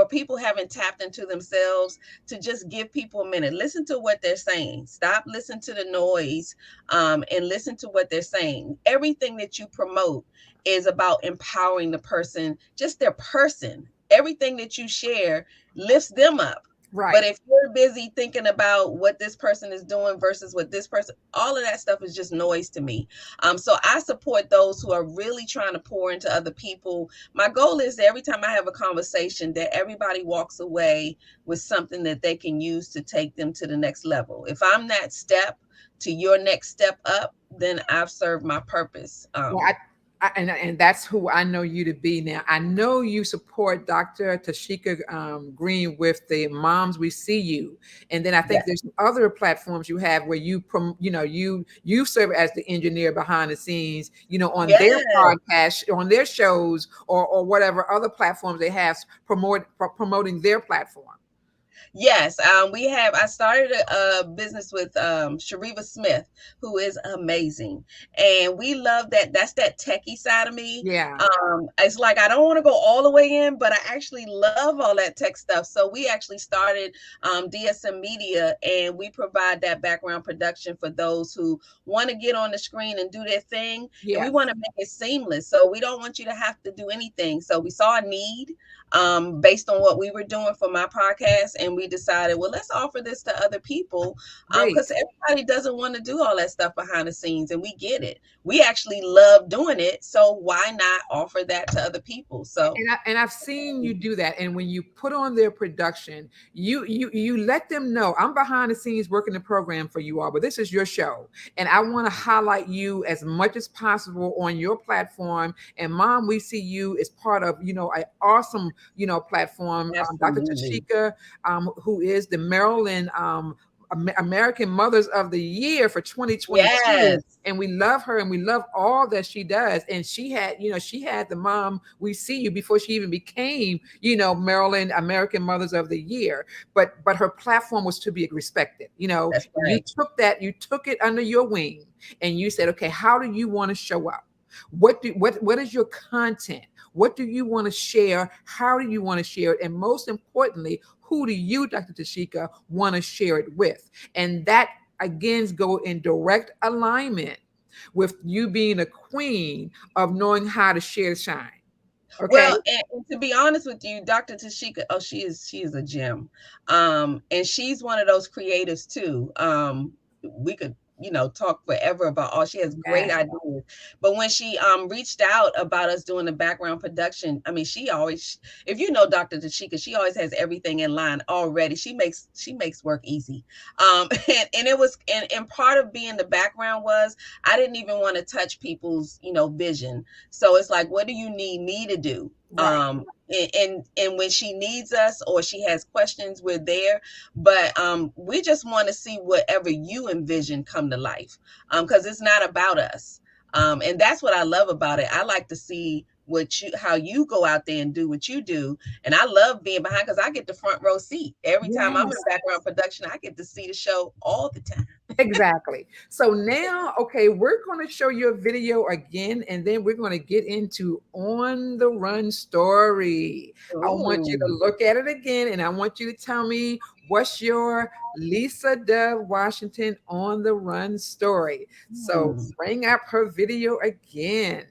people haven't tapped into themselves to just give people a minute. Listen to what they're saying. Stop listening to the noise, and listen to what they're saying. Everything that you promote is about empowering the person, just their person. Everything that you share lifts them up. Right. But if you're busy thinking about what this person is doing versus what this person, all of that stuff is just noise to me. So I support those who are really trying to pour into other people. My goal is that every time I have a conversation, that everybody walks away with something that they can use to take them to the next level. If I'm that step to your next step up, then I've served my purpose. Well, and that's who I know you to be now. I know you support Dr. Tashika Green with the Moms We See You, and then I think Yeah. there's some other platforms you have where you serve as the engineer behind the scenes, on Yeah. their podcast, on their shows, or whatever other platforms they have promoting their platform. Yes, I started a business with Shariva Smith, who is amazing, and we love that. That's that techie side of me. Yeah, It's like I don't want to go all the way in, but I actually love all that tech stuff. So we actually started DSM Media, and we provide that background production for those who want to get on the screen and do their thing, and we yeah, want to make it seamless. So we don't want you to have to do anything. So we saw a need based on what we were doing for my podcast, and we decided, well, let's offer this to other people great. because everybody doesn't want to do all that stuff behind the scenes, and we get it. We actually love doing it, so why not offer that to other people? So And I've seen you do that. And when you put on their production, you let them know I'm behind the scenes working the program for you all, but this is your show, and I want to highlight you as much as possible on your platform. And Mom, we see you as part of an awesome platform. Dr. absolutely. Tashika, who is the Maryland American Mothers of the Year for 2022. Yes, And we love her and we love all that she does. And she had the Mom We See You before she even became, Maryland American Mothers of the Year. But her platform was to be respected. that's You right. took it under your wing and you said, okay, how do you want to show up? What is your content? What do you want to share? How do you want to share it? And most importantly, who do you, Dr. Tashika, want to share it with? And that again go in direct alignment with you being a queen of knowing how to share the shine. Okay. Well, and to be honest with you, Dr. Tashika, oh, she is a gem. And she's one of those creatives too. We could, talk forever about all she has great Yeah. ideas. But when she reached out about us doing the background production, I mean, she always, if you know Dr. Tashika, she always has everything in line already. She makes work easy. And it was and part of being the background was I didn't even want to touch people's, vision. So it's like, what do you need me to do? Right. And when she needs us or she has questions, we're there. But we just want to see whatever you envision come to life, because it's not about us. And that's what I love about it. I like to see how you go out there and do what you do. And I love being behind because I get the front row seat every time I'm in Yes. background production. I get to see the show all the time. Exactly. So now, okay, we're going to show you a video again, and then we're going to get into On the Run story. I want you to Ooh. look at it again, and I want you to tell me what's your Lisa Dove Washington On the Run story. So Hmm. bring up her video again.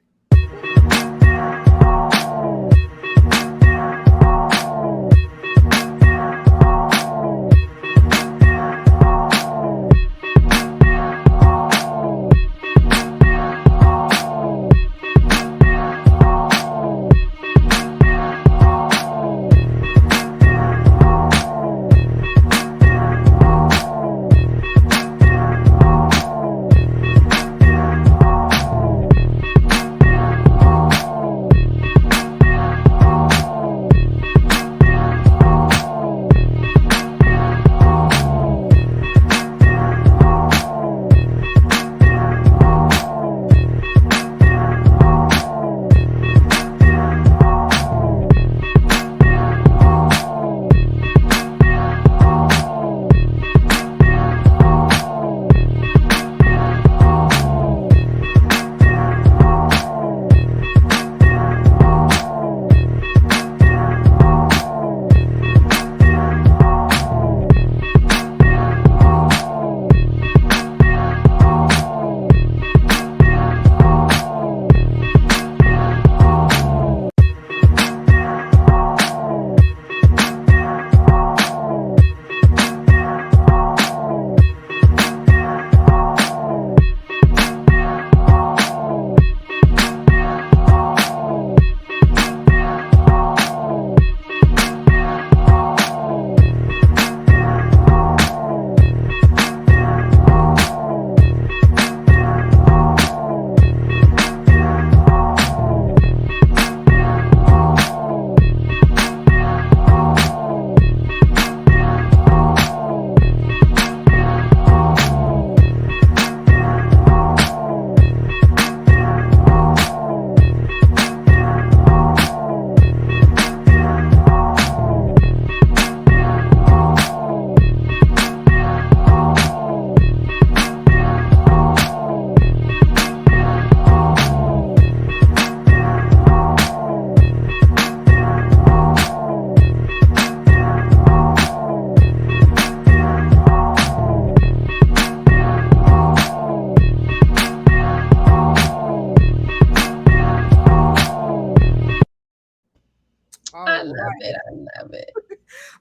love it. I love it.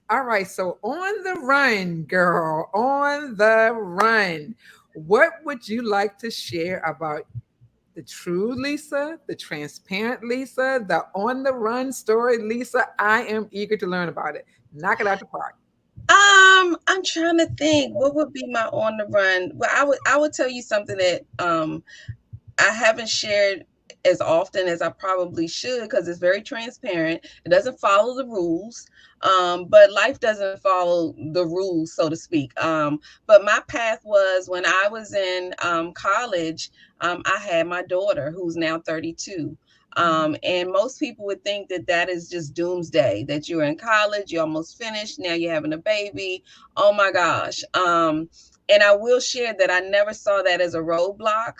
All right. So on the run, girl, on the run. What would you like to share about the true Lisa, the transparent Lisa, the on the run story Lisa? I am eager to learn about it. Knock it out the park. I'm trying to think what would be my on the run. Well, I would tell you something that I haven't shared as often as I probably should because it's very transparent. It doesn't follow the rules, but life doesn't follow the rules, so to speak. But my path was when I was in college, I had my daughter who's now 32. And most people would think that that is just doomsday, that you're in college, you're almost finished, now you're having a baby. Oh my gosh. And I will share that I never saw that as a roadblock.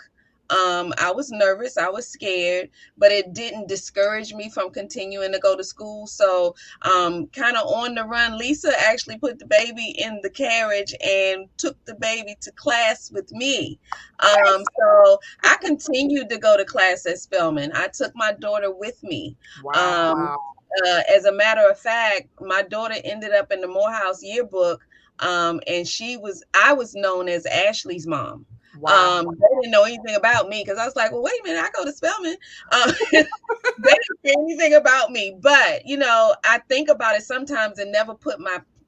I was nervous, I was scared, but it didn't discourage me from continuing to go to school. So, kind of on the run, Lisa actually put the baby in the carriage and took the baby to class with me. So I continued to go to class at Spelman. I took my daughter with me. Um, Wow. as a matter of fact, my daughter ended up in the Morehouse yearbook, and I was known as Ashley's mom. Wow. They didn't know anything about me because I was like, well, wait a minute, I go to Spelman. They didn't say anything about me, but I think about it sometimes and never put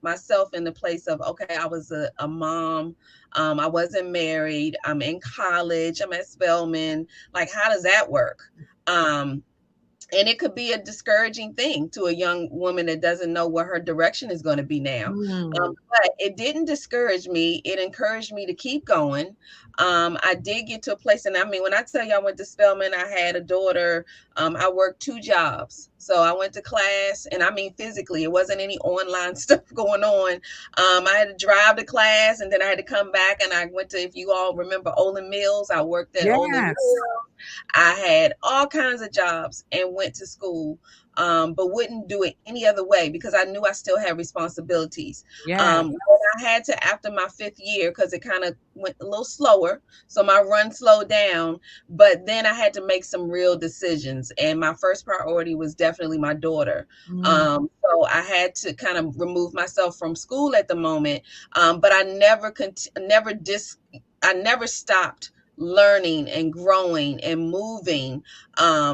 myself in the place of, okay, I was a mom. I wasn't married. I'm in college. I'm at Spelman. Like, how does that work? And it could be a discouraging thing to a young woman that doesn't know where her direction is going to be now. Mm. But it didn't discourage me. It encouraged me to keep going. I did get to a place, and I mean, when I tell you I went to Spelman, I had a daughter. I worked 2 jobs. So I went to class, and I mean physically, it wasn't any online stuff going on. I had to drive to class, and then I had to come back, and I went to, if you all remember Olin Mills, I worked at Olin Yes. Mills. I had all kinds of jobs and went to school, but wouldn't do it any other way because I knew I still had responsibilities. Yes. And I had to, after my 5th year, because it kind of went a little slower, so my run slowed down. But then I had to make some real decisions, and my first priority was definitely my daughter. Mm. So I had to kind of remove myself from school at the moment, but I never stopped learning and growing and moving.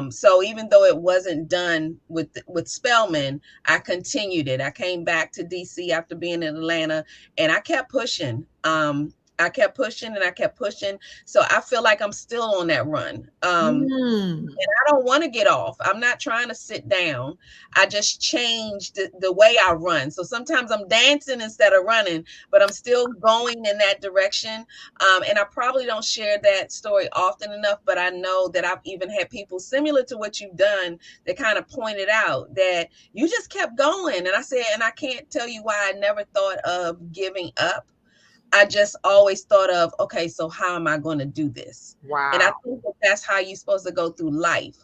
So even though it wasn't done with Spelman, I continued it. I came back to DC after being in Atlanta, and I kept pushing. I kept pushing and I kept pushing. So I feel like I'm still on that run. Mm. And I don't want to get off. I'm not trying to sit down. I just changed the way I run. So sometimes I'm dancing instead of running, but I'm still going in that direction. And I probably don't share that story often enough, but I know that I've even had people similar to what you've done that kind of pointed out that you just kept going. And I said, and I can't tell you why I never thought of giving up. I just always thought of, okay, so how am I going to do this? And I Wow. think that that's how you're supposed to go through life.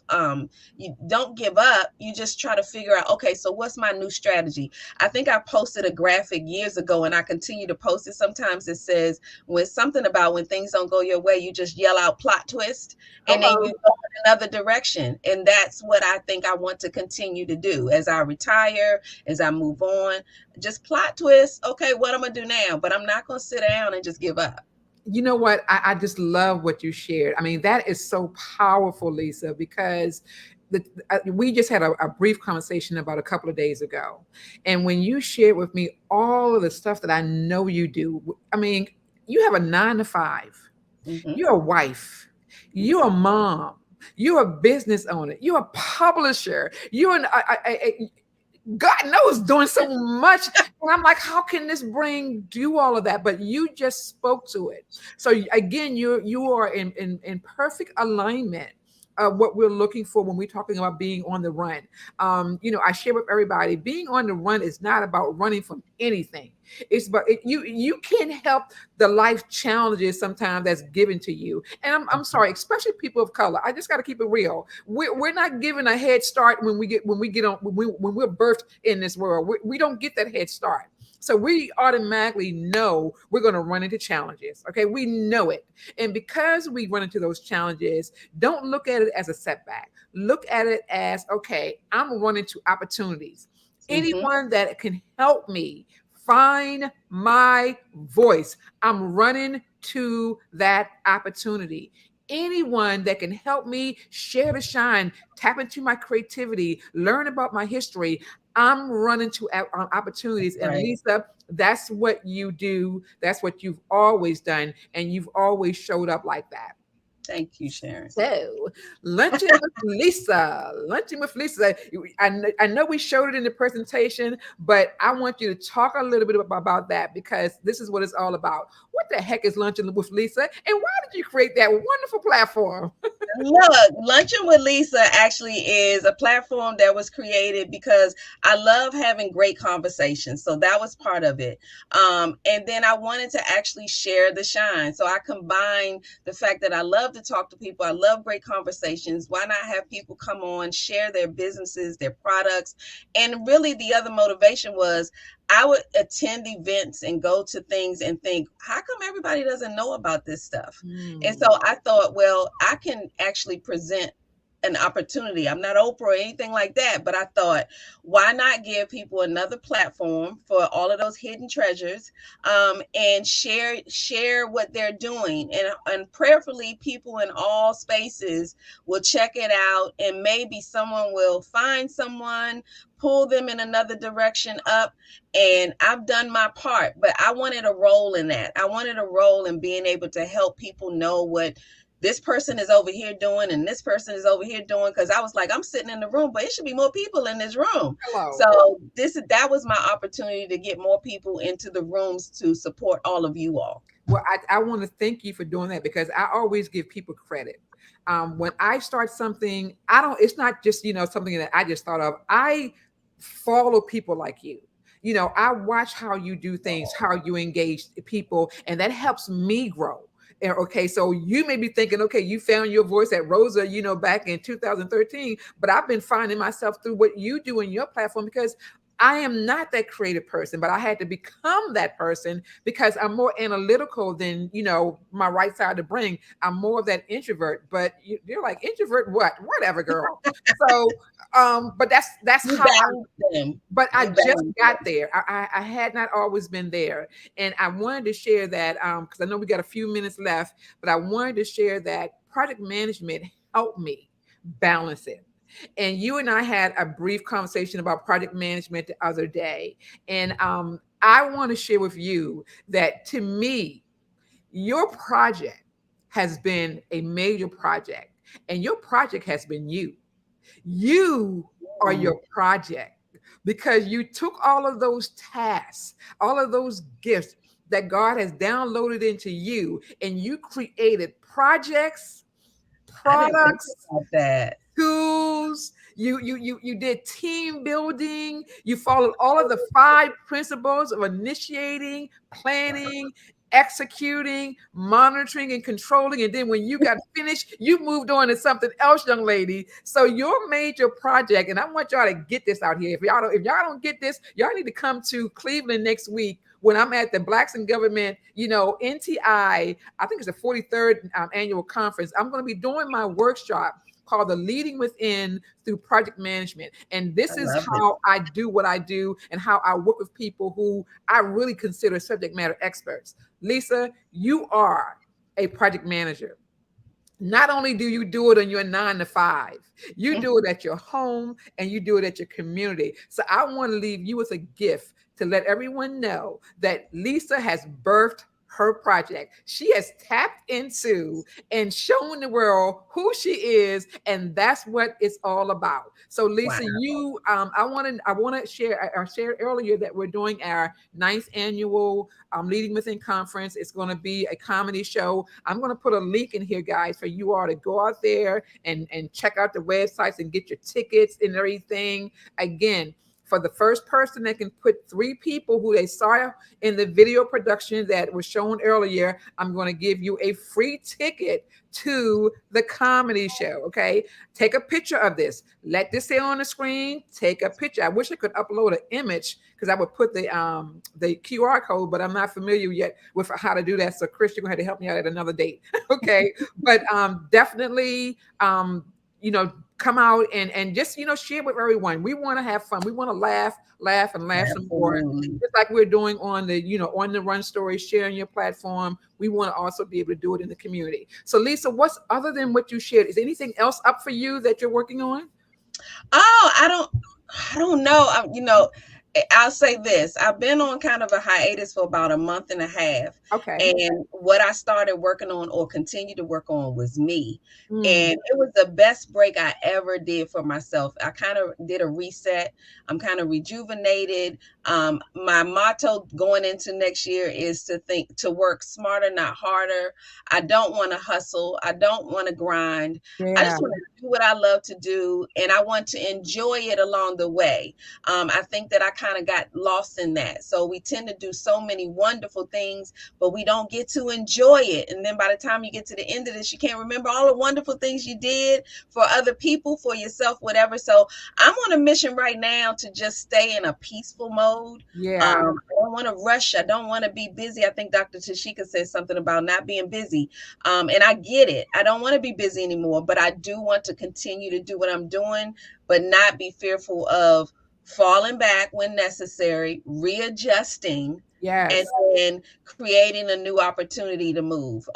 You don't give up. You just try to figure out, okay, so what's my new strategy? I think I posted a graphic years ago, and I continue to post it. Sometimes it says when something about when things don't go your way, you just yell out plot twist, and then you Hello. go in another direction. And that's what I think I want to continue to do as I retire, as I move on. Just plot twist. Okay, what I'm gonna do now? But I'm not gonna sit down and just give up. You know what? I just love what you shared. I mean, that is so powerful, Lisa, because we just had a brief conversation about a couple of days ago. And when you shared with me all of the stuff that I know you do, I mean, you have a 9 to 5, Hmm. you're a wife, you're a mom, you're a business owner, you're a publisher, you're God knows doing so much. And I'm like, how can this brain do all of that? But you just spoke to it. So again, you are in perfect alignment of what we're looking for when we're talking about being on the run. I share with everybody, being on the run is not about running from anything. It's about you can't help the life challenges sometimes that's given to you. And I'm sorry, especially people of color. I just got to keep it real. We're not given a head start when we're birthed in this world. We don't get that head start. So we automatically know we're going to run into challenges. Okay, we know it. And because we run into those challenges, don't look at it as a setback. Look at it as, okay, I'm running to opportunities. Mm-hmm. Anyone that can help me find my voice, I'm running to that opportunity. Anyone that can help me share the shine, tap into my creativity, learn about my history, I'm running to opportunities. And Right. Lisa, that's what you do. That's what you've always done. And you've always showed up like that. Thank you, Sharon. So, lunching with Lisa, lunching with Lisa. I know we showed it in the presentation, but I want you to talk a little bit about that because this is what it's all about. What the heck is lunching with Lisa, and why did you create that wonderful platform? Look, Luncheon with Lisa actually is a platform that was created because I love having great conversations. So that was part of it. And then I wanted to actually share the shine. So I combined the fact that I love to talk to people. I love great conversations. Why not have people come on, share their businesses, their products? And really, the other motivation was I would attend events and go to things and think, how come everybody doesn't know about this stuff? And so Hmm. I thought, well, I can actually present an opportunity. I'm not Oprah or anything like that, but I thought, why not give people another platform for all of those hidden treasures, and share what they're doing, and prayerfully people in all spaces will check it out, and maybe someone will find someone, pull them in another direction up. And I've done my part, but I wanted a role in that. I wanted a role in being able to help people know what this person is over here doing and this person is over here doing, because I was like, I'm sitting in the room, but it should be more people in this room. Hello. So that was my opportunity to get more people into the rooms to support all of you all. Well, I want to thank you for doing that because I always give people credit. When I start something, I don't, it's not just, something that I just thought of. I follow people like you. I watch how you do things, how you engage people, and that helps me grow. Okay, so you may be thinking, okay, you found your voice at Rosa, back in 2013, but I've been finding myself through what you do in your platform because I am not that creative person, but I had to become that person because I'm more analytical than, my right side of the brain. I'm more of that introvert, but you're like, introvert what? Whatever, girl. So, but that's You how I, balance them. but I You just balance got them. there. I had not always been there. And I wanted to share that because I know we got a few minutes left, but I wanted to share that project management helped me balance it. And you and I had a brief conversation about project management the other day. And I want to share with you that to me, your project has been a major project, and your project has been you. You are Mm, your project because you took all of those tasks, all of those gifts that God has downloaded into you, and you created projects, I didn't think products, about that. tools. You did team building. You followed all of the five principles of initiating, planning, executing, monitoring, and controlling. And then when you got finished, you moved on to something else, young lady. So your major project, and I want y'all to get this out here. If y'all don't get this, y'all need to come to Cleveland next week when I'm at the Blacks in Government, NTI. I think it's the 43rd annual conference. I'm going to be doing my workshop called the Leading Within through Project Management. And I this is love it. how I do what I do and how I work with people who I really consider subject matter experts. Lisa, you are a project manager. Not only do you do it on your 9 to 5, you do it at your home and you do it at your community. So I want to leave you with a gift to let everyone know that Lisa has birthed her project. She has tapped into and shown the world who she is, and that's what it's all about. So, Wow. Lisa, I want to share. I shared earlier that we're doing our ninth annual Leading Within conference. It's going to be a comedy show. I'm going to put a link in here, guys, for you all to go out there and check out the websites and get your tickets and everything. Again, for the first person that can put 3 people who they saw in the video production that was shown earlier, I'm going to give you a free ticket to the comedy show. Okay, take a picture of this. Let this stay on the screen. Take a picture. I wish I could upload an image because I would put the QR code, but I'm not familiar yet with how to do that. So Chris, you're going to have to help me out at another date. Okay, but definitely come out and just, share with everyone. We want to have fun. We want to laugh and laugh some more. Absolutely. Just like we're doing on the, on the Run Story, sharing your platform. We want to also be able to do it in the community. So Lisa, what's other than what you shared? Is anything else up for you that you're working on? Oh, I don't know. I'll say this. I've been on kind of a hiatus for about a month and a half. Okay. And what I started working on or continue to work on was me. Mm, And it was the best break I ever did for myself. I kind of did a reset. I'm kind of rejuvenated. My motto going into next year is to work smarter, not harder. I don't want to hustle. I don't want to grind. I yeah. just want to do what I love to do, and I want to enjoy it along the way. I think that I kind of got lost in that. So we tend to do so many wonderful things, but we don't get to enjoy it. And then by the time you get to the end of this, you can't remember all the wonderful things you did for other people, for yourself, whatever. So I'm on a mission right now to just stay in a peaceful mode. Yeah. I don't want to rush. I don't want to be busy. I think Dr. Tashika said something about not being busy. And I get it. I don't want to be busy anymore, but I do want to continue to do what I'm doing, but not be fearful of falling back when necessary, readjusting, and Yes. then creating a new opportunity to move.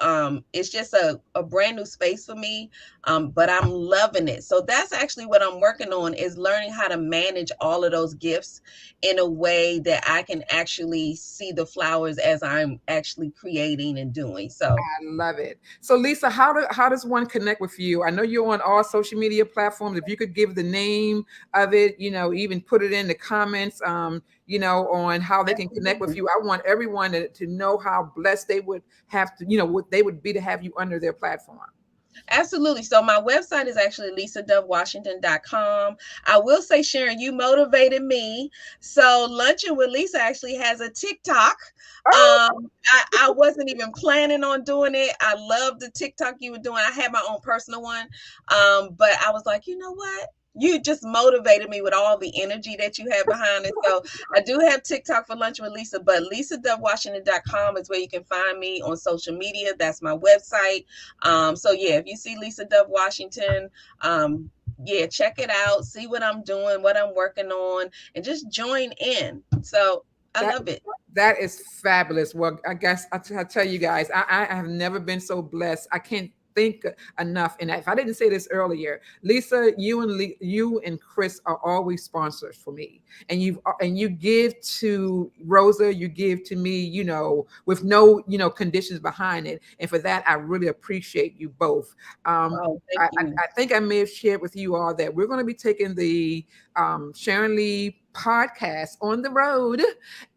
It's just a brand new space for me, but I'm loving it. So that's actually what I'm working on, is learning how to manage all of those gifts in a way that I can actually see the flowers as I'm actually creating and doing. So I love it. So Lisa, how does one connect with you? I know you're on all social media platforms. If you could give the name of it, even put it in the comments, on how they can connect with you. I want everyone to know how blessed they would have to, what they would be to have you under their platform. absolutely. So my website is actually lisadovewashington.com. I will say, Sharon, you motivated me. So Luncheon with Lisa actually has a TikTok. Oh, I wasn't even planning on doing it. I love the TikTok you were doing. I had my own personal one. But I was like, you know what? You just motivated me with all the energy that you had behind it. So I do have TikTok for Lunch with Lisa, but lisadovewashington.com is where you can find me on social media. That's my website. So yeah, if you see Lisa Dove Washington, yeah, check it out, see what I'm doing, what I'm working on, and just join in. So I that love it. that is fabulous. Well, I guess I tell you guys, I have never been so blessed. I can't think enough. And if I didn't say this earlier, Lisa, you and Chris are always sponsors for me. And you give to Rosa, you give to me, with no conditions behind it. And for that, I really appreciate you both. Oh, I, thank I, you. I think I may have shared with you all that we're going to be taking the Sharon Lee podcast on the road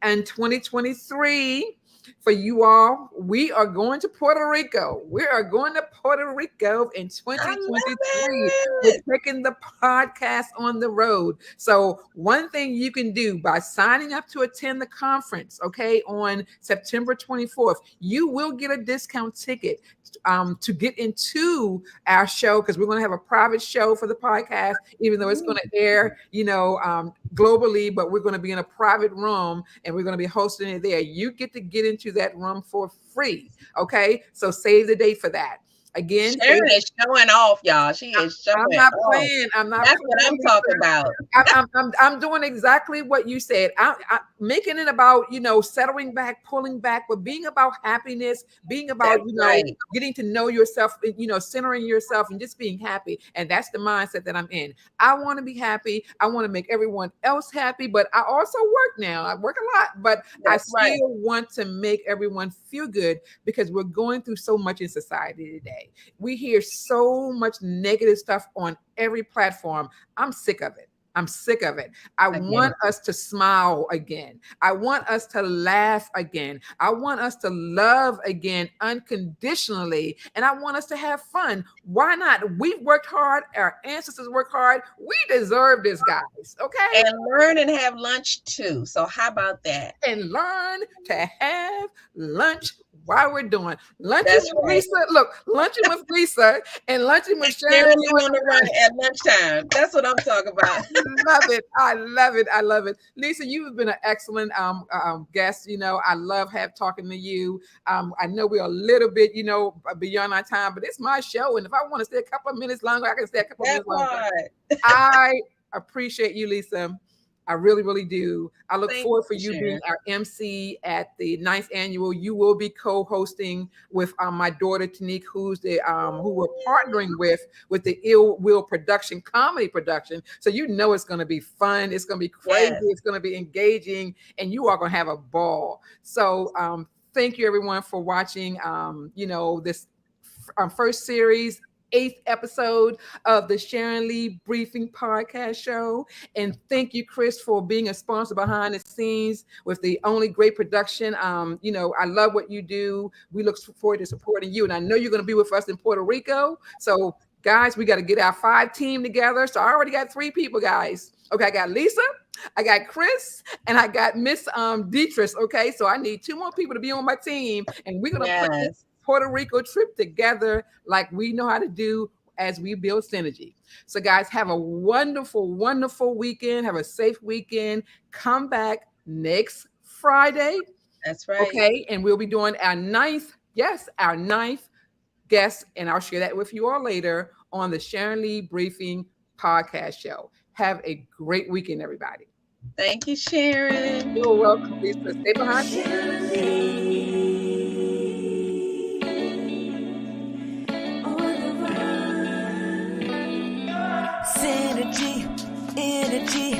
in 2023. For you all, we are going to Puerto Rico. We are going to Puerto Rico in I 2023. We're love it. taking the podcast on the road. So, one thing you can do by signing up to attend the conference, okay, on September 24th, you will get a discount ticket to get into our show, because we're going to have a private show for the podcast, even though it's going to air, globally, but we're going to be in a private room and we're going to be hosting it there. You get into that room for free. Okay. So save the date for that. Again, save Sharon is showing off, y'all. She is I'm showing not off. playing. I'm not That's what playing, I'm talking Lisa. about. I'm doing exactly what you said. I'm making it about, settling back, pulling back, but being about happiness, being about, That's right. getting to know yourself, centering yourself and just being happy. And that's the mindset that I'm in. I want to be happy. I want to make everyone else happy, but I also work now. I work a lot, but I That's still right. want to make everyone feel good, because we're going through so much in society today. We hear so much negative stuff on every platform. I'm sick of it. I'm sick of it. I I get want it. us to smile again. I want us to laugh again. I want us to love again unconditionally. And I want us to have fun. Why not? We've worked hard. Our ancestors worked hard. We deserve this, guys. Okay? And learn and have lunch too. So how about that? And learn to have lunch why we're doing lunching That's with right. Lisa. Look, lunching with Lisa and lunching with Sharon. Sharon, you on the run at lunchtime. That's what I'm talking about. Love it. I love it. I love it. Lisa, you have been an excellent guest. You know, I love talking to you. I know we're a little bit, you know, beyond our time, but it's my show. And if I want to stay a couple of minutes longer, I can stay a couple of That minutes longer. part. I appreciate you, Lisa. I really, really do. I look Thank forward for you, you being Sharon. our MC at the 9th annual. You will be co-hosting with my daughter Tanique, who's the who we're partnering with the Ill Will production, comedy production. So you know it's going to be fun. It's going to be crazy. Yes. It's going to be engaging, and you are going to have a ball. So thank you, everyone, for watching. You know, this first series. 8th episode of the Sharon Lee Briefing Podcast Show. And thank you, Chris, for being a sponsor behind the scenes with the Only Great Production. You know, I love what you do. We look forward to supporting you. And I know you're going to be with us in Puerto Rico. So, guys, we got to get our 5 team together. So I already got 3 people, guys. Okay, I got Lisa, I got Chris, and I got Miss Dietrich. Okay, so I need 2 more people to be on my team. And we're going to put this Puerto Rico trip together like we know how to do as we build synergy. So guys, have a wonderful, wonderful weekend. Have a safe weekend. Come back next Friday. That's right. Okay. And we'll be doing our 9th guest. And I'll share that with you all later on the Sharon Lee Briefing Podcast Show. Have a great weekend, everybody. Thank you, Sharon. You're welcome, Lisa. Stay behind me. Synergy, energy,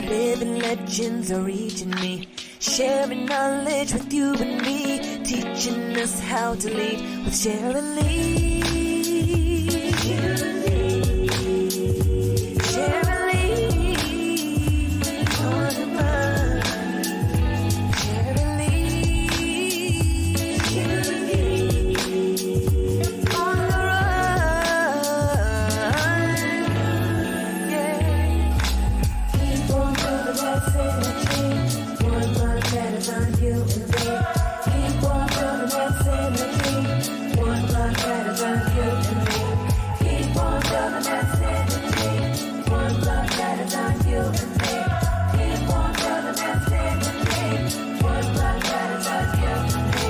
living legends are reaching me. Sharing knowledge with you and me, teaching us how to lead with Sharon Lee. Sharon Lee, Sharon Lee, on the run. Sharon Lee, Sharon Lee, on the run. Yeah. Keep on moving that synergy. 1 month at a time, you and me. Keep on moving that synergy. 1 month at a time, you and me. Keep on moving that synergy. 1 month at a time, you and me. Keep on moving that synergy. 1 month at a time, you and me.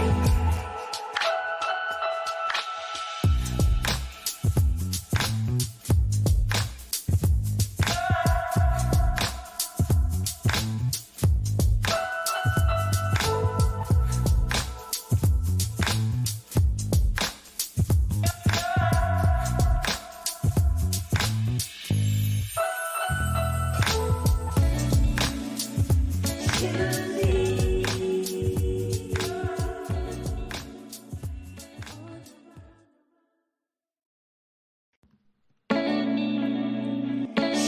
Sharon